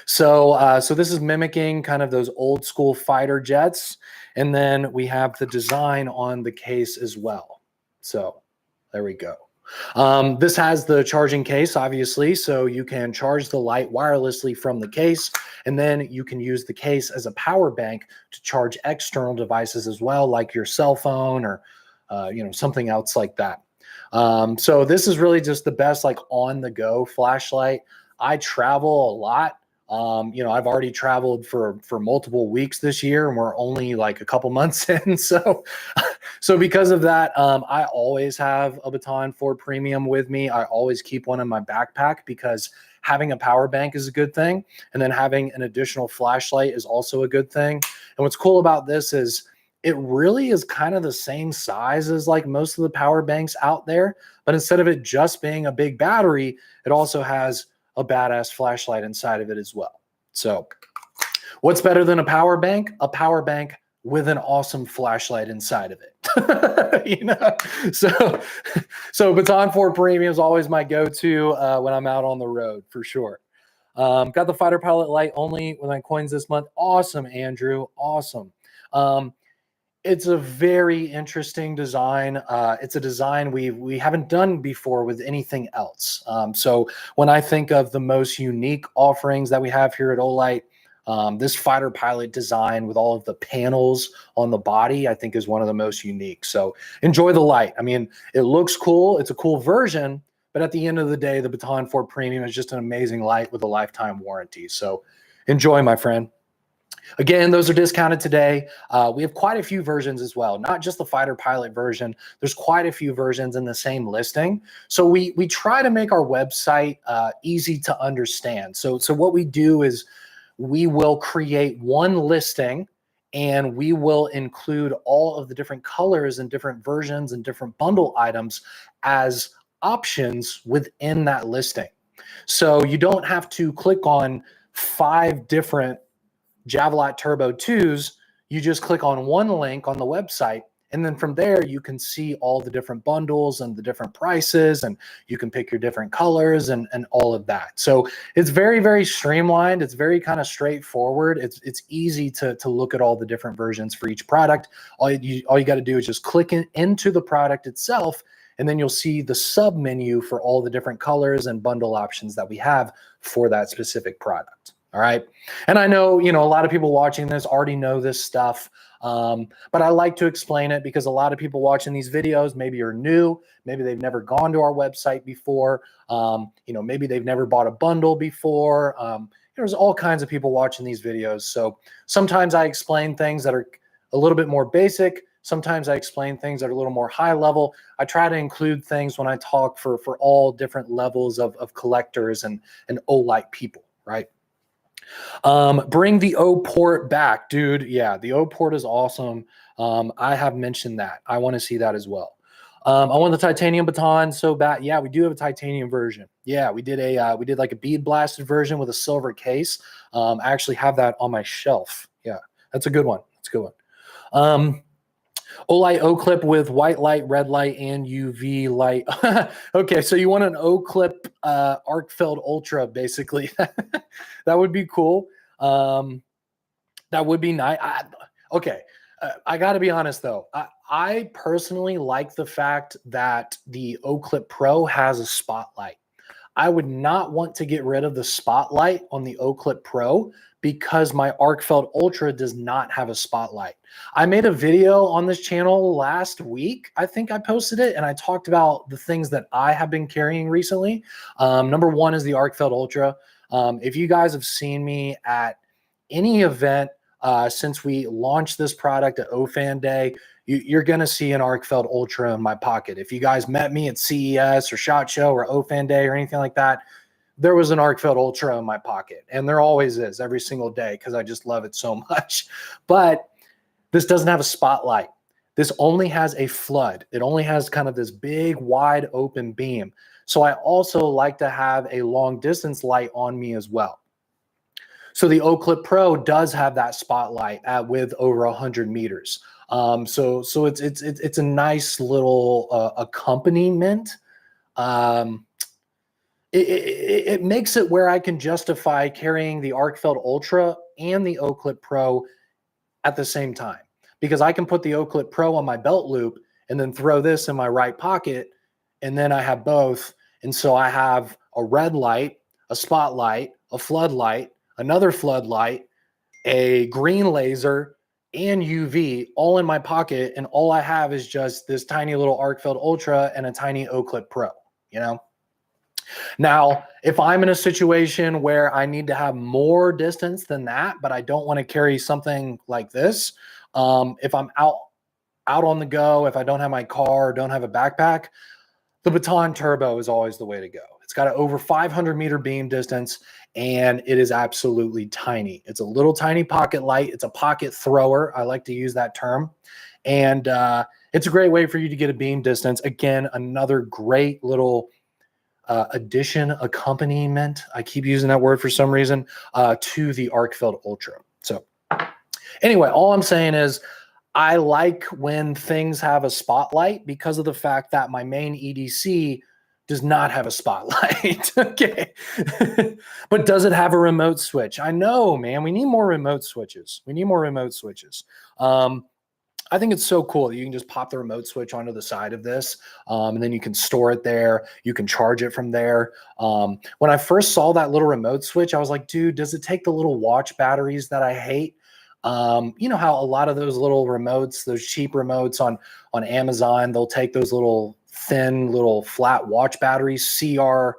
So so this is mimicking kind of those old school fighter jets, and then we have the design on the case as well. So there we go. This has the charging case, obviously, so you can charge the light wirelessly from the case, and then you can use the case as a power bank to charge external devices as well, like your cell phone or something else like that. So this is really just the best like on-the-go flashlight. I travel a lot. I've already traveled for multiple weeks this year, and we're only like a couple months in. So because of that, I always have a Baton 4 Premium with me. I always keep one in my backpack because having a power bank is a good thing, and then having an additional flashlight is also a good thing. And what's cool about this is it really is kind of the same size as like most of the power banks out there, but instead of it just being a big battery, it also has a badass flashlight inside of it as well. So what's better than a power bank? A power bank with an awesome flashlight inside of it. So Baton 4 Premium is always my go-to when I'm out on the road for sure. Got the Fighter Pilot light only with my coins this month. Awesome, Andrew. Awesome. It's a very interesting design. It's a design we haven't done before with anything else. So when I think of the most unique offerings that we have here at Olight, this Fighter Pilot design with all of the panels on the body, I think is one of the most unique. So enjoy the light. I mean, it looks cool. It's a cool version, but at the end of the day, the Baton 4 Premium is just an amazing light with a lifetime warranty. So enjoy, my friend. Again, those are discounted today. We have quite a few versions as well, not just the Fighter Pilot version. There's quite a few versions in the same listing. So we try to make our website easy to understand. So what we do is we will create one listing and we will include all of the different colors and different versions and different bundle items as options within that listing. So you don't have to click on 5 different Javelot Turbo 2s, you just click on one link on the website, and then from there you can see all the different bundles and the different prices, and you can pick your different colors and all of that. So it's very, very streamlined. It's very kind of straightforward. It's easy to look at all the different versions for each product. All you got to do is just click into the product itself, and then you'll see the sub menu for all the different colors and bundle options that we have for that specific product. All right. And I know, a lot of people watching this already know this stuff, but I like to explain it because a lot of people watching these videos maybe are new. Maybe they've never gone to our website before. Maybe they've never bought a bundle before. There's all kinds of people watching these videos. So sometimes I explain things that are a little bit more basic. Sometimes I explain things that are a little more high level. I try to include things when I talk for all different levels of collectors and Olight people, right? Bring the O port back, dude. Yeah, the O port is awesome. I have mentioned that. I want to see that as well. I want the titanium baton so bad. Yeah, we do have a titanium version. Yeah, we did like a bead blasted version with a silver case. I actually have that on my shelf. Yeah, that's a good one. That's a good one. Olight O clip with white light, red light, and UV light. Okay, so you want an O clip arc filled ultra, basically. That would be cool. That would be nice. Okay, I got to be honest though. I personally like the fact that the O clip Pro has a spotlight. I would not want to get rid of the spotlight on the O clip Pro because my arc felt ultra does not have a spotlight. I made a video on this channel last week. I think I posted it and I talked about the things that I have been carrying recently. Number one is the arc felt ultra. If you guys have seen me at any event since we launched this product at OFAN Day, you're going to see an Arcfeld Ultra in my pocket. If you guys met me at CES or SHOT Show or OFAN Day or anything like that, there was an Arcfeld Ultra in my pocket. And there always is every single day because I just love it so much. But this doesn't have a spotlight. This only has a flood. It only has kind of this big, wide open beam. So I also like to have a long distance light on me as well. So the Oclip Pro does have that spotlight at with over 100 meters. So it's a nice little accompaniment. It makes it where I can justify carrying the Arcfeld Ultra and the Oclip Pro at the same time, because I can put the Oclip Pro on my belt loop and then throw this in my right pocket, and then I have both. And so I have a red light, a spotlight, a floodlight, another floodlight, a green laser, and UV all in my pocket. And all I have is just this tiny little Arcfeld Ultra and a tiny Oclip Pro, you know? Now, if I'm in a situation where I need to have more distance than that, but I don't want to carry something like this, if I'm out on the go, if I don't have my car or don't have a backpack, the Baton Turbo is always the way to go. It's got an over 500 meter beam distance, and it is absolutely tiny. It's a little tiny pocket light. It's a pocket thrower. I like to use that term. And it's a great way for you to get a beam distance. Again, another great little addition, accompaniment, I keep using that word for some reason, to the Arcfeld Ultra. So anyway, all I'm saying is I like when things have a spotlight because of the fact that my main EDC does not have a spotlight. Okay. But does it have a remote switch? I know, man, we need more remote switches. We need more remote switches. I think it's so cool that you can just pop the remote switch onto the side of this, and then you can store it there. You can charge it from there. When I first saw that little remote switch, I was like, dude, does it take the little watch batteries that I hate? You know how a lot of those little remotes, those cheap remotes on Amazon, they'll take those little thin, little flat watch batteries, CR32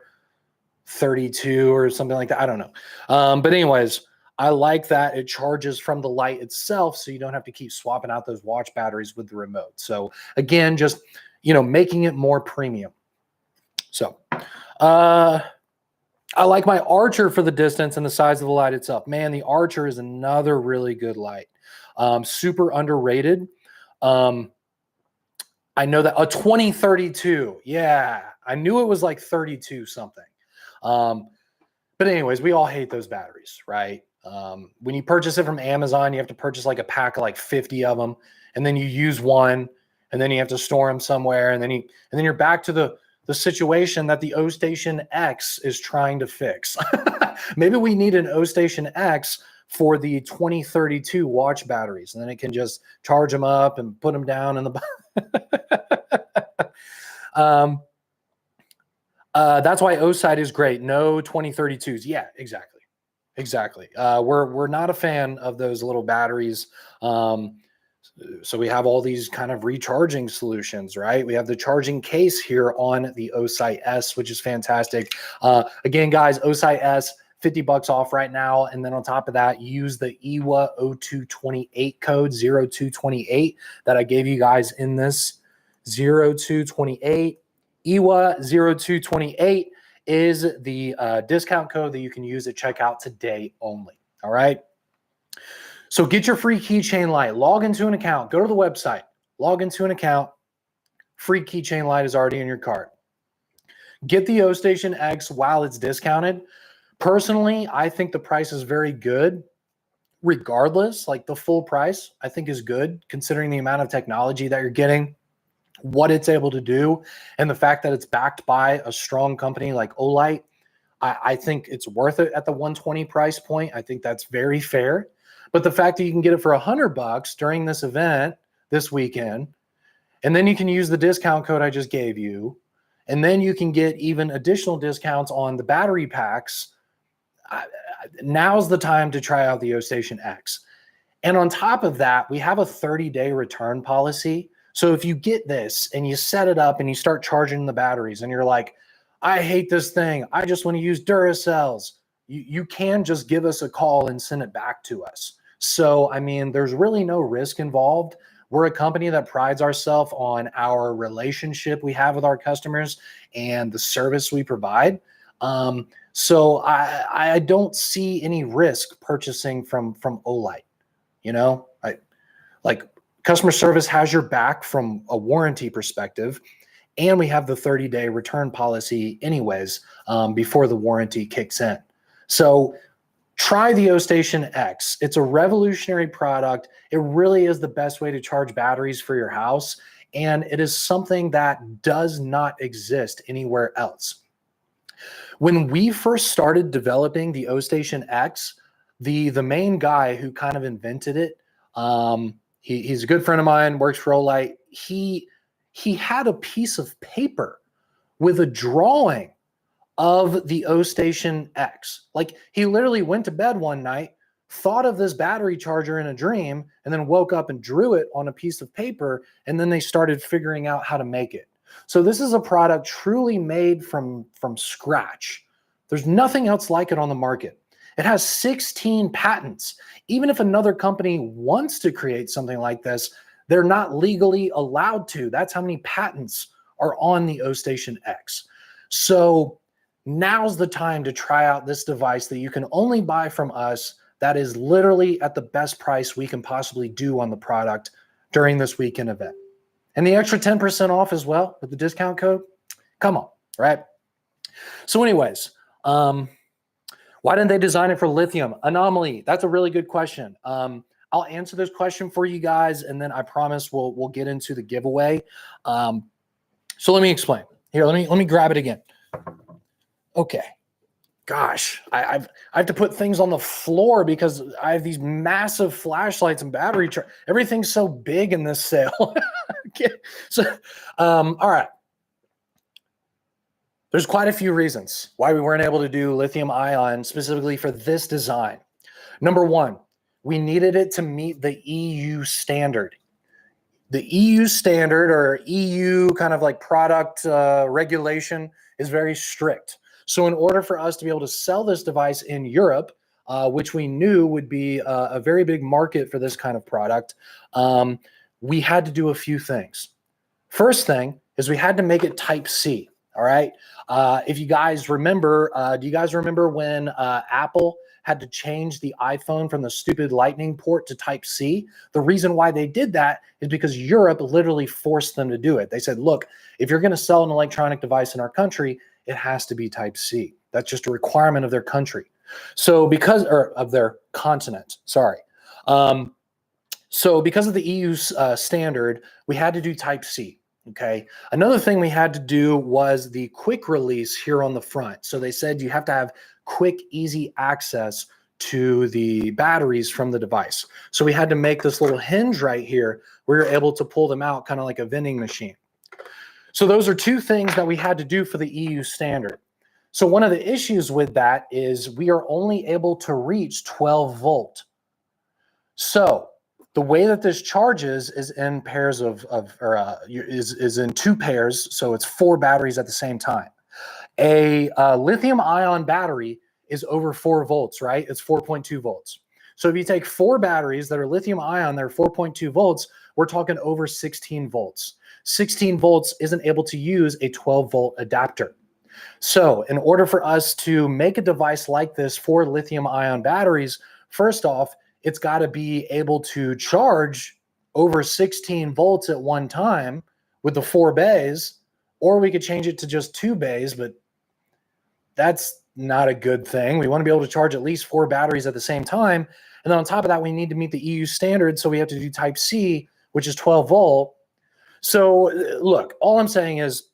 or something like that. I don't know. But anyways, I like that it charges from the light itself, so you don't have to keep swapping out those watch batteries with the remote. So again, just, you know, making it more premium. So I like my Archer for the distance and the size of the light itself. Man, the Archer is another really good light. Super underrated. I know that a 2032. Yeah, I knew it was like 32 something. But anyways, we all hate those batteries, right? When you purchase it from Amazon, you have to purchase like a pack of like 50 of them, and then you use one, and then you have to store them somewhere, and then you're back to the situation that the O Station X is trying to fix. Maybe we need an O Station X for the 2032 watch batteries, and then it can just charge them up and put them down in the that's why O-Site is great. No 2032s. Yeah, exactly. We're not a fan of those little batteries. So we have all these kind of recharging solutions, right? We have the charging case here on the O-Site S, which is fantastic. Again, guys, O-Site S, $50 off right now. And then on top of that, use the EWA 0228 code 0228 that I gave you guys in this 0228. EWA 0228 is the discount code that you can use at checkout today only. All right. So get your free keychain light, log into an account, go to the website, log into an account. Free keychain light is already in your cart. Get the O Station X while it's discounted. Personally, I think the price is very good. Regardless, like the full price, I think is good considering the amount of technology that you're getting, what it's able to do, and the fact that it's backed by a strong company like Olight. I think it's worth it at the 120 price point. I think that's very fair. But the fact that you can get it for $100 during this event this weekend, and then you can use the discount code I just gave you, and then you can get even additional discounts on the battery packs. Now's the time to try out the O Station X. And on top of that, we have a 30-day return policy. So if you get this and you set it up and you start charging the batteries and you're like, I hate this thing, I just want to use Duracells, you can just give us a call and send it back to us. So, I mean, there's really no risk involved We're a company that prides ourselves on our relationship we have with our customers and the service we provide. So I don't see any risk purchasing from Olight. You know, like customer service has your back from a warranty perspective, and we have the 30-day return policy anyways before the warranty kicks in. So try the O-Station X. It's a revolutionary product. It really is the best way to charge batteries for your house, and it is something that does not exist anywhere else. When we first started developing the O-Station X, the main guy who kind of invented it, he's a good friend of mine, works for Olight. He had a piece of paper with a drawing of the O-Station X. Like, he literally went to bed one night, thought of this battery charger in a dream, and then woke up and drew it on a piece of paper, and then they started figuring out how to make it. So this is a product truly made from scratch. There's nothing else like it on the market. It has 16 patents. Even if another company wants to create something like this, they're not legally allowed to. That's how many patents are on the O-Station X. So now's the time to try out this device that you can only buy from us, that is literally at the best price we can possibly do on the product during this weekend event. And the extra 10% off as well with the discount code. Come on, right? So anyways, why didn't they design it for lithium? Anomaly, that's a really good question. I'll answer this question for you guys, and then I promise we'll get into the giveaway. So let me explain. Here, let me grab it again. Okay. Gosh, I have to put things on the floor because I have these massive flashlights and battery. Everything's so big in this sale. Okay. So, all right. There's quite a few reasons why we weren't able to do lithium ion specifically for this design. Number one, we needed it to meet the EU standard. The EU standard, or EU kind of like product regulation, is very strict. So in order for us to be able to sell this device in Europe, which we knew would be a very big market for this kind of product, we had to do a few things. First thing is we had to make it Type-C, all right? If you guys remember, do you guys remember when Apple had to change the iPhone from the stupid Lightning port to Type-C? The reason why they did that is because Europe literally forced them to do it. They said, look, if you're going to sell an electronic device in our country, it has to be Type-C. That's just a requirement of their country. So because, or of their continent, sorry. So because of the EU standard, we had to do Type-C. Okay. Another thing we had to do was the quick release here on the front. So they said you have to have quick, easy access to the batteries from the device. So we had to make this little hinge right here where you're able to pull them out kind of like a vending machine. So those are two things that we had to do for the EU standard. So one of the issues with that is we are only able to reach 12 volt. So the way that this charges is in pairs is in two pairs. So it's 4 batteries at the same time. A lithium ion battery is over 4 volts, right? It's 4.2 volts. So if you take 4 batteries that are lithium ion, they're 4.2 volts, we're talking over 16 volts. 16 volts isn't able to use a 12 volt adapter. So in order for us to make a device like this for lithium ion batteries, first off, it's got to be able to charge over 16 volts at one time with the 4 bays, or we could change it to just 2 bays, but that's not a good thing. We want to be able to charge at least 4 batteries at the same time. And then on top of that, we need to meet the EU standard. So we have to do Type-C, which is 12 volt. So look, all I'm saying is,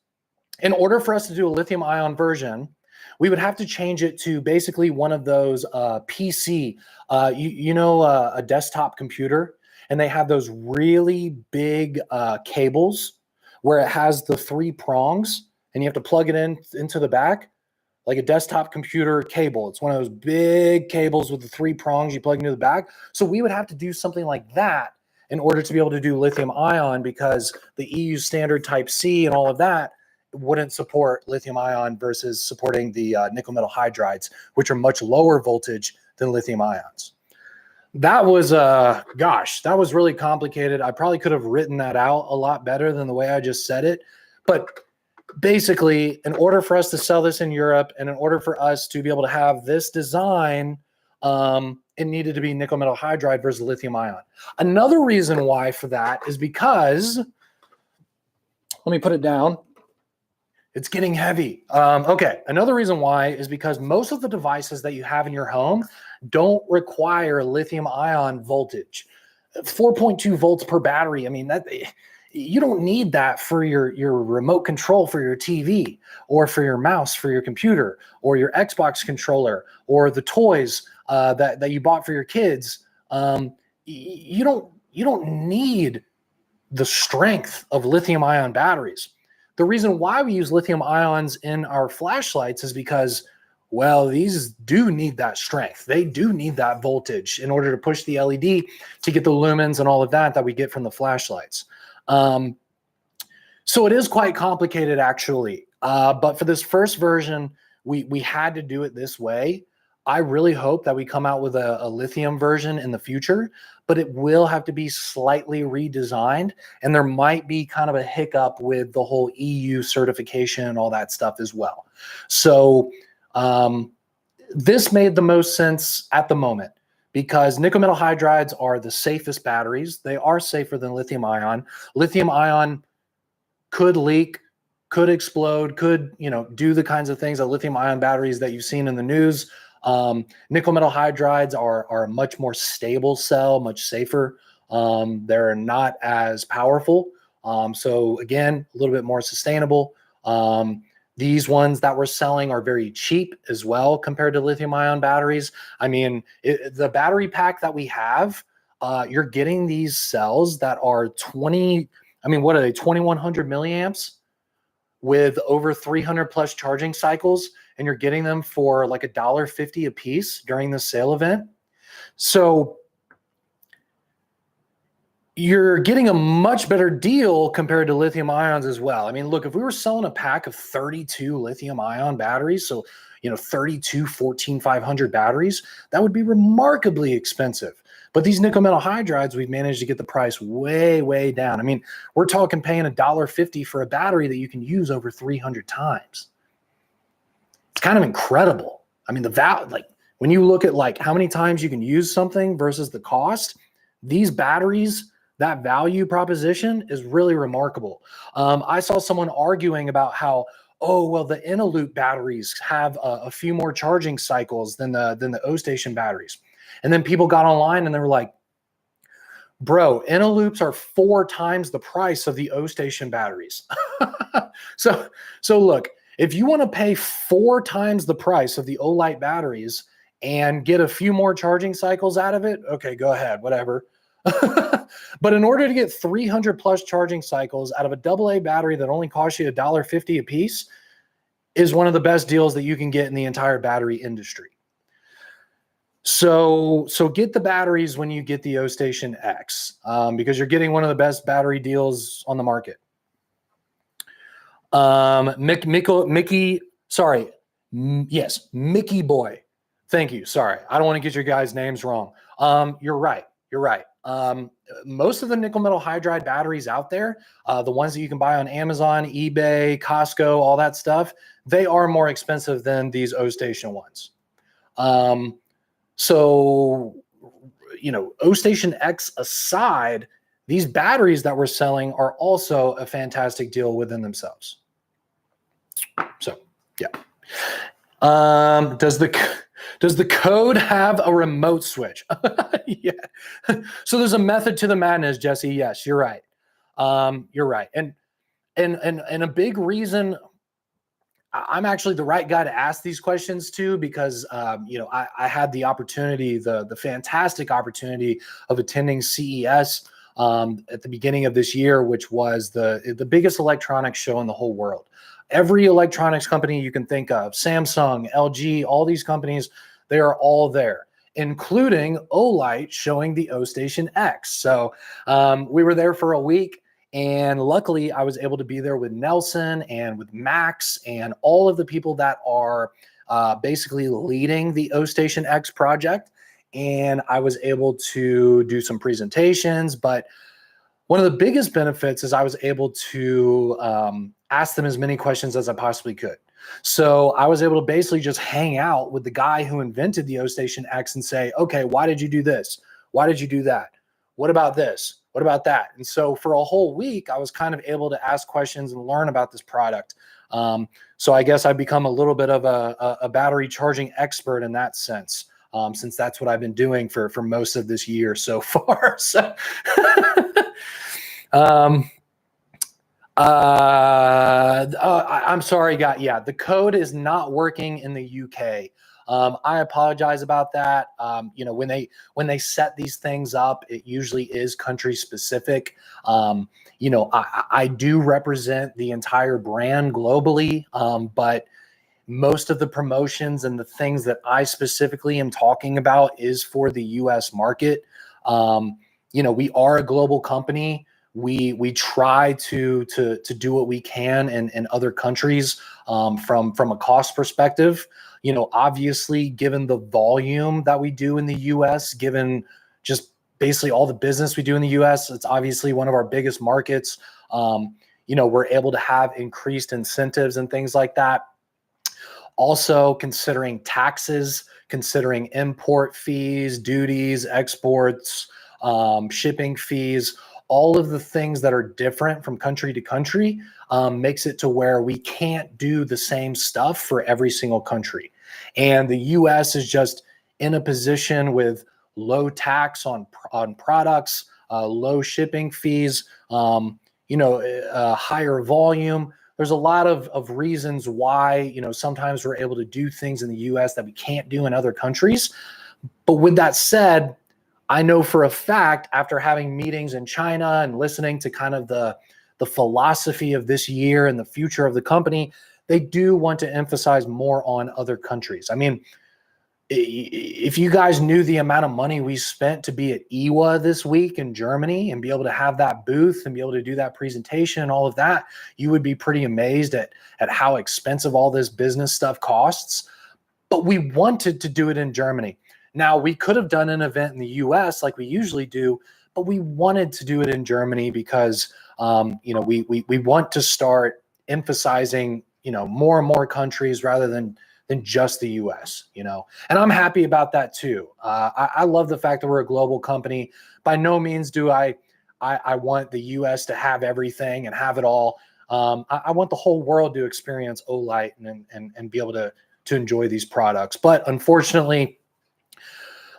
in order for us to do a lithium ion version, we would have to change it to basically one of those PC, a desktop computer, and they have those really big cables where it has the 3 prongs, and you have to plug it into the back, like a desktop computer cable. It's one of those big cables with the 3 prongs you plug into the back. So we would have to do something like that in order to be able to do lithium ion, because the EU standard Type-C and all of that wouldn't support lithium ion versus supporting the nickel metal hydrides, which are much lower voltage than lithium ions. That was gosh, that was really complicated. I probably could have written that out a lot better than the way I just said it. But basically, in order for us to sell this in Europe and in order for us to be able to have this design, it needed to be nickel metal hydride versus lithium ion. Another reason why for that is because, let me put it down. It's getting heavy. Okay, another reason why is because most of the devices that you have in your home don't require lithium ion voltage. 4.2 volts per battery. I mean, that you don't need that for your remote control for your TV or for your mouse for your computer or your Xbox controller or the toys that you bought for your kids. You don't need the strength of lithium ion batteries. The reason why we use lithium ions in our flashlights is because, well, these do need that strength. They do need that voltage in order to push the LED to get the lumens and all of that we get from the flashlights. So it is quite complicated, actually. But for this first version, we had to do it this way. I really hope that we come out with a lithium version in the future, but it will have to be slightly redesigned. And there might be kind of a hiccup with the whole EU certification and all that stuff as well. So this made the most sense at the moment because nickel metal hydrides are the safest batteries. They are safer than lithium ion. Lithium ion could leak, could explode, could, do the kinds of things that lithium ion batteries that you've seen in the news. Nickel metal hydrides are a much more stable cell, much safer. They're not as powerful. So again, a little bit more sustainable. These ones that we're selling are very cheap as well compared to lithium ion batteries. I mean, the battery pack that we have, you're getting these cells that are 2100 milliamps with over 300 plus charging cycles, and you're getting them for like $1.50 a piece during the sale event. So you're getting a much better deal compared to lithium ions as well. I mean, look, if we were selling a pack of 32 lithium ion batteries, so 32 14500 batteries, that would be remarkably expensive. But these nickel metal hydrides, we've managed to get the price way, way down. I mean, we're talking paying $1.50 for a battery that you can use over 300 times. It's kind of incredible. I mean, when you look at how many times you can use something versus the cost, these batteries, that value proposition is really remarkable. I saw someone arguing about how, oh, well, the Inaloop batteries have a few more charging cycles than the O-Station batteries. And then people got online and they were like, bro, Inaloops are 4 times the price of the O-Station batteries. So look, if you want to pay 4 times the price of the Olight batteries and get a few more charging cycles out of it, okay, go ahead, whatever. But in order to get 300 plus charging cycles out of a AA battery that only costs you $1.50 a piece is one of the best deals that you can get in the entire battery industry. So get the batteries when you get the O-Station X, because you're getting one of the best battery deals on the market. Mickey Boy. Thank you. Sorry, I don't want to get your guys' names wrong. You're right. Most of the nickel metal hydride batteries out there, the ones that you can buy on Amazon, eBay, Costco, all that stuff, they are more expensive than these O-Station ones. So, O-Station X aside, these batteries that we're selling are also a fantastic deal within themselves. So, yeah. Does the code have a remote switch? Yeah. So there's a method to the madness, Jesse. Yes, you're right. You're right. And a big reason I'm actually the right guy to ask these questions to, because I had the opportunity, the fantastic opportunity of attending CES at the beginning of this year, which was the biggest electronics show in the whole world. Every electronics company you can think of, Samsung, LG, all these companies, they are all there, including Olight showing the O-Station X. So we were there for a week. And luckily, I was able to be there with Nelson and with Max and all of the people that are basically leading the O-Station X project. and I was able to do some presentations. But one of the biggest benefits is I was able to ask them as many questions as I possibly could. So I was able to basically just hang out with the guy who invented the O Station X and say, okay, why did you do this? Why did you do that? What about this? What about that? And so for a whole week, I was kind of able to ask questions and learn about this product. So I guess I've become a little bit of a battery charging expert in that sense, since that's what I've been doing for most of this year so far. So I'm sorry, guys. Yeah, the code is not working in the UK. I apologize about that. When they set these things up, it usually is country specific. I do represent the entire brand globally, but most of the promotions and the things that I specifically am talking about is for the US market. We are a global company. We try to do what we can in other countries from a cost perspective. Obviously, given the volume that we do in the US, given just basically all the business we do in the US, it's obviously one of our biggest markets. We're able to have increased incentives and things like that. Also, considering taxes, considering import fees, duties, exports, shipping fees, all of the things that are different from country to country makes it to where we can't do the same stuff for every single country. And the US is just in a position with low tax on products, low shipping fees, higher volume. There's a lot of reasons why, sometimes we're able to do things in the US that we can't do in other countries. But with that said, I know for a fact, after having meetings in China and listening to kind of the philosophy of this year and the future of the company, they do want to emphasize more on other countries. I mean, if you guys knew the amount of money we spent to be at IWA this week in Germany and be able to have that booth and be able to do that presentation and all of that, you would be pretty amazed at how expensive all this business stuff costs. But we wanted to do it in Germany. Now, we could have done an event in the US like we usually do, but we wanted to do it in Germany because we want to start emphasizing more and more countries rather than just the US, and I'm happy about that too. I love the fact that we're a global company. By no means do I want the US to have everything and have it all. I want the whole world to experience Olight and be able to enjoy these products. But unfortunately,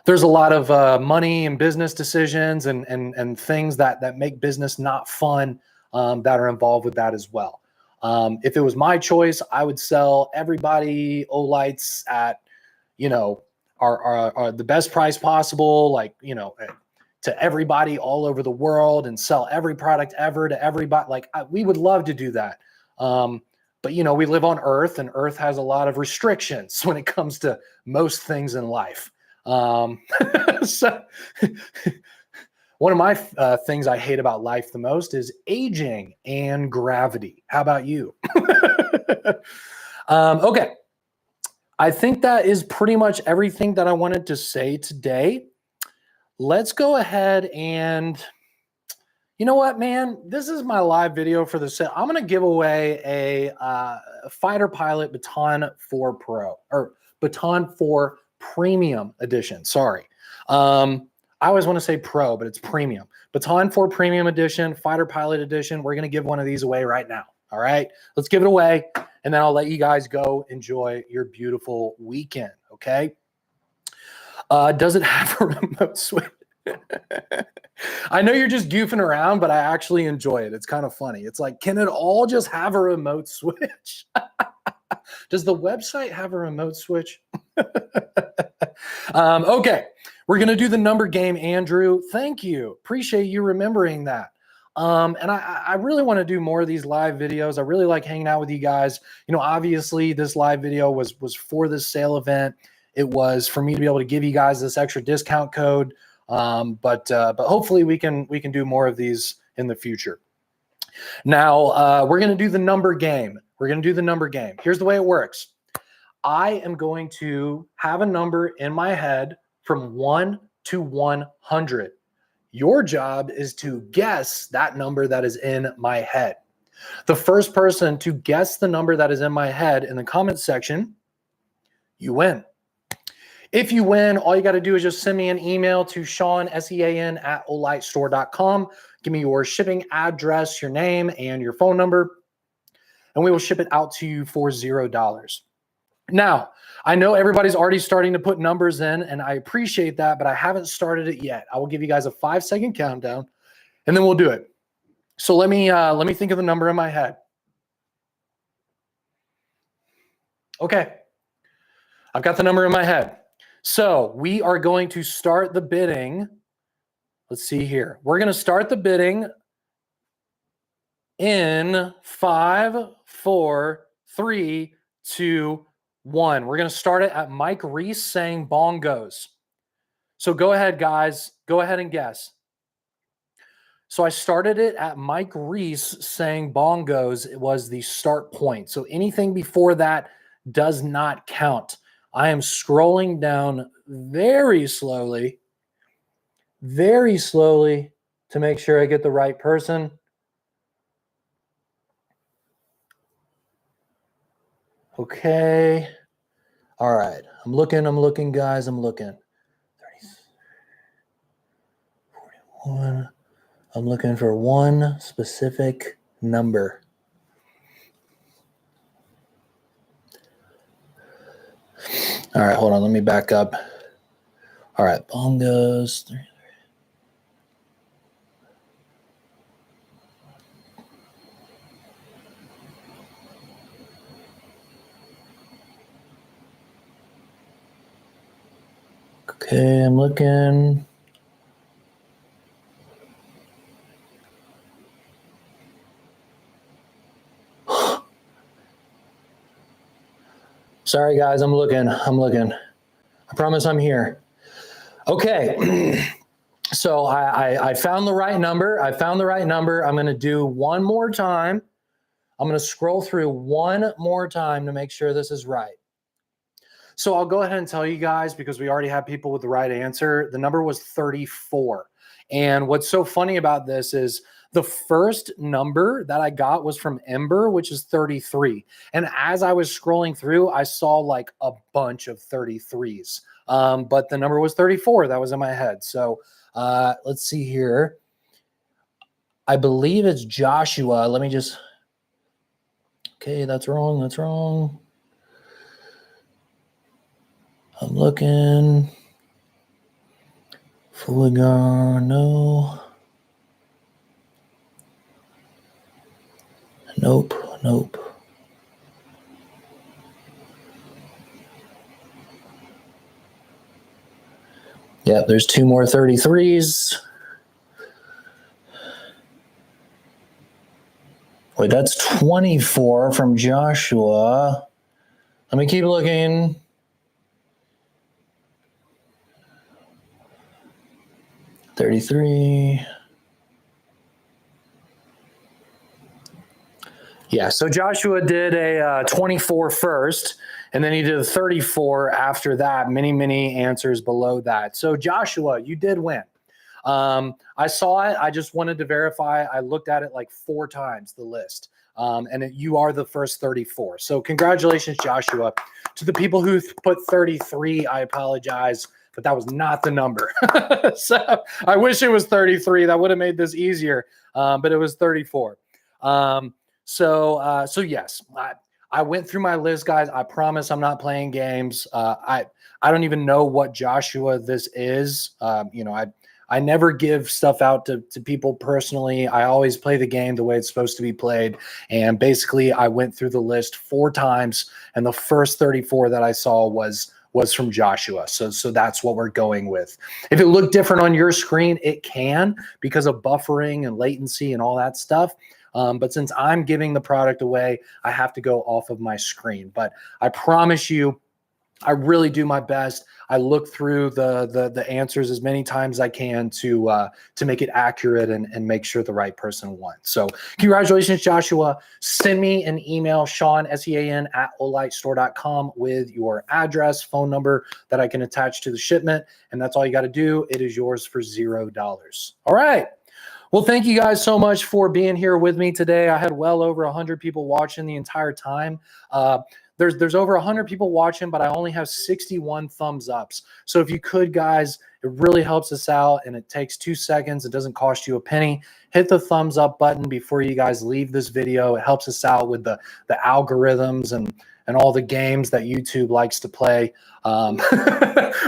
there's a lot of money and business decisions and things that make business not fun that are involved with that as well. If it was my choice, I would sell everybody Olights at, are the best price possible, to everybody all over the world and sell every product ever to everybody. We would love to do that. But, we live on Earth, and Earth has a lot of restrictions when it comes to most things in life. So one of my things I hate about life the most is aging and gravity. How about you? Okay. I think that is pretty much everything that I wanted to say today. Let's go ahead and, you know what, man? This is my live video for the set. I'm going to give away a Fighter Pilot Baton 4 Pro, or Baton 4 Premium Edition. Sorry. I always want to say Pro, but it's Premium. Baton 4 Premium Edition, Fighter Pilot Edition. We're going to give one of these away right now. All right. Let's give it away, and then I'll let you guys go enjoy your beautiful weekend. Okay. Does it have a remote switch? I know you're just goofing around, but I actually enjoy it. It's kind of funny. It's like, can it all just have a remote switch? Does the website have a remote switch? Okay, we're going to do the number game, Andrew. Thank you. Appreciate you remembering that. And I really want to do more of these live videos. I really like hanging out with you guys. Obviously this live video was for this sale event. It was for me to be able to give you guys this extra discount code. But hopefully we can do more of these in the future. Now, we're going to do the number game. Here's the way it works. I am going to have a number in my head from 1 to 100. Your job is to guess that number that is in my head. The first person to guess the number that is in my head in the comment section, you win. If you win, all you got to do is just send me an email to Sean, SEAN, at olightstore.com. Give me your shipping address, your name, and your phone number, and we will ship it out to you for $0. Now, I know everybody's already starting to put numbers in, and I appreciate that, but I haven't started it yet. I will give you guys a 5-second countdown, and then we'll do it. So let me think of the number in my head. Okay, I've got the number in my head. So we are going to start the bidding. Let's see here. We're going to start the bidding in 5, 4, 3, 2, 1. We're going to start it at Mike Reese saying bongos. So go ahead, guys. Go ahead and guess. So I started it at Mike Reese saying bongos. It was the start point. So anything before that does not count. I am scrolling down very slowly to make sure I get the right person. Okay. All right. I'm looking, guys. I'm looking. 30, 41. I'm looking for one specific number. All right, hold on. Let me back up. All right, bongos. 3. Okay, I'm looking. Sorry, guys, I'm looking. I promise I'm here. Okay, so I found the right number. I'm going to do one more time. I'm going to scroll through one more time to make sure this is right. So I'll go ahead and tell you guys, because we already have people with the right answer. The number was 34. And what's so funny about this is the first number that I got was from Ember, which is 33. And as I was scrolling through, I saw like a bunch of 33s. But the number was 34. That was in my head. So let's see here. I believe it's Joshua. Let me just. Okay, that's wrong. I'm looking. Fuligar, no. Nope. Yeah, there's 2 more 33s. Wait, that's 24 from Joshua. Let me keep looking. $33. Yeah, so Joshua did a 24 first, and then he did a 34 after that, many answers below that. So Joshua, you did win. I saw it. I just wanted to verify. I looked at it like 4 times, the list, and you are the first 34. So congratulations, Joshua. To the people who put 33, I apologize, but that was not the number. So I wish it was 33. That would have made this easier, but it was 34. So yes, I went through my list, guys. I promise I'm not playing games. I don't even know what Joshua this is. I never give stuff out to people personally. I always play the game the way it's supposed to be played. And basically, I went through the list 4 times, and the first 34 that I saw was from Joshua. So that's what we're going with. If it looked different on your screen, it can, because of buffering and latency and all that stuff. But since I'm giving the product away, I have to go off of my screen. But I promise you, I really do my best. I look through the answers as many times as I can to make it accurate and make sure the right person won. So congratulations, Joshua. Send me an email, Sean, SEAN, @olightstore.com with your address, phone number that I can attach to the shipment. And that's all you got to do. It is yours for $0. All right. Well, thank you guys so much for being here with me today. I had well over 100 people watching the entire time. There's over 100 people watching, but I only have 61 thumbs ups. So if you could, guys, it really helps us out, and it takes 2 seconds. It doesn't cost you a penny. Hit the thumbs up button before you guys leave this video. It helps us out with the algorithms and all the games that YouTube likes to play.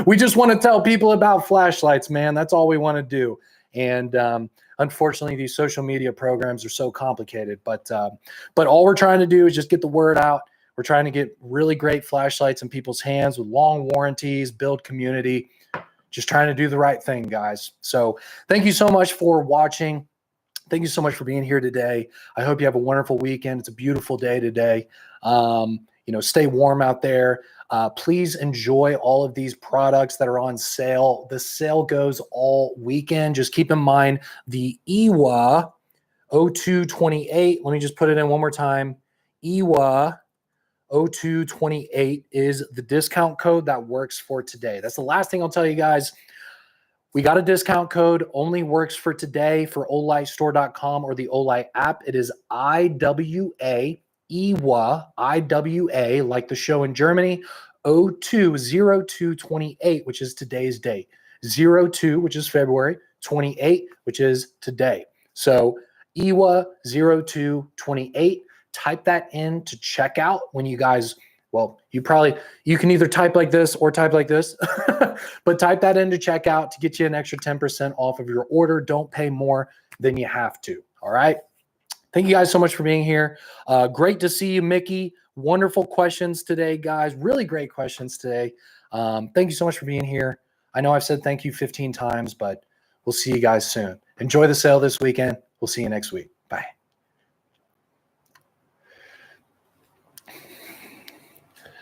We just want to tell people about flashlights, man. That's all we want to do. And unfortunately, these social media programs are so complicated. But all we're trying to do is just get the word out. We're trying to get really great flashlights in people's hands with long warranties, build community, just trying to do the right thing, guys. So thank you so much for watching. Thank you so much for being here today. I hope you have a wonderful weekend. It's a beautiful day today. Stay warm out there. Please enjoy all of these products that are on sale. The sale goes all weekend. Just keep in mind the EWA 0228. Let me just put it in one more time. EWA 0228 is the discount code that works for today. That's the last thing I'll tell you guys. We got a discount code, only works for today for olightstore.com or the Olight app. It is IWA, IWA, like the show in Germany, 020228, which is today's date. 02, which is February, 28, which is today. So EWA 0228. Type that in to checkout when you guys, well, you can either type like this or type like this, but type that in to checkout to get you an extra 10% off of your order. Don't pay more than you have to. All right. Thank you guys so much for being here. Great to see you, Mickey. Wonderful questions today, guys. Really great questions today. Thank you so much for being here. I know I've said thank you 15 times, but we'll see you guys soon. Enjoy the sale this weekend. We'll see you next week. Bye.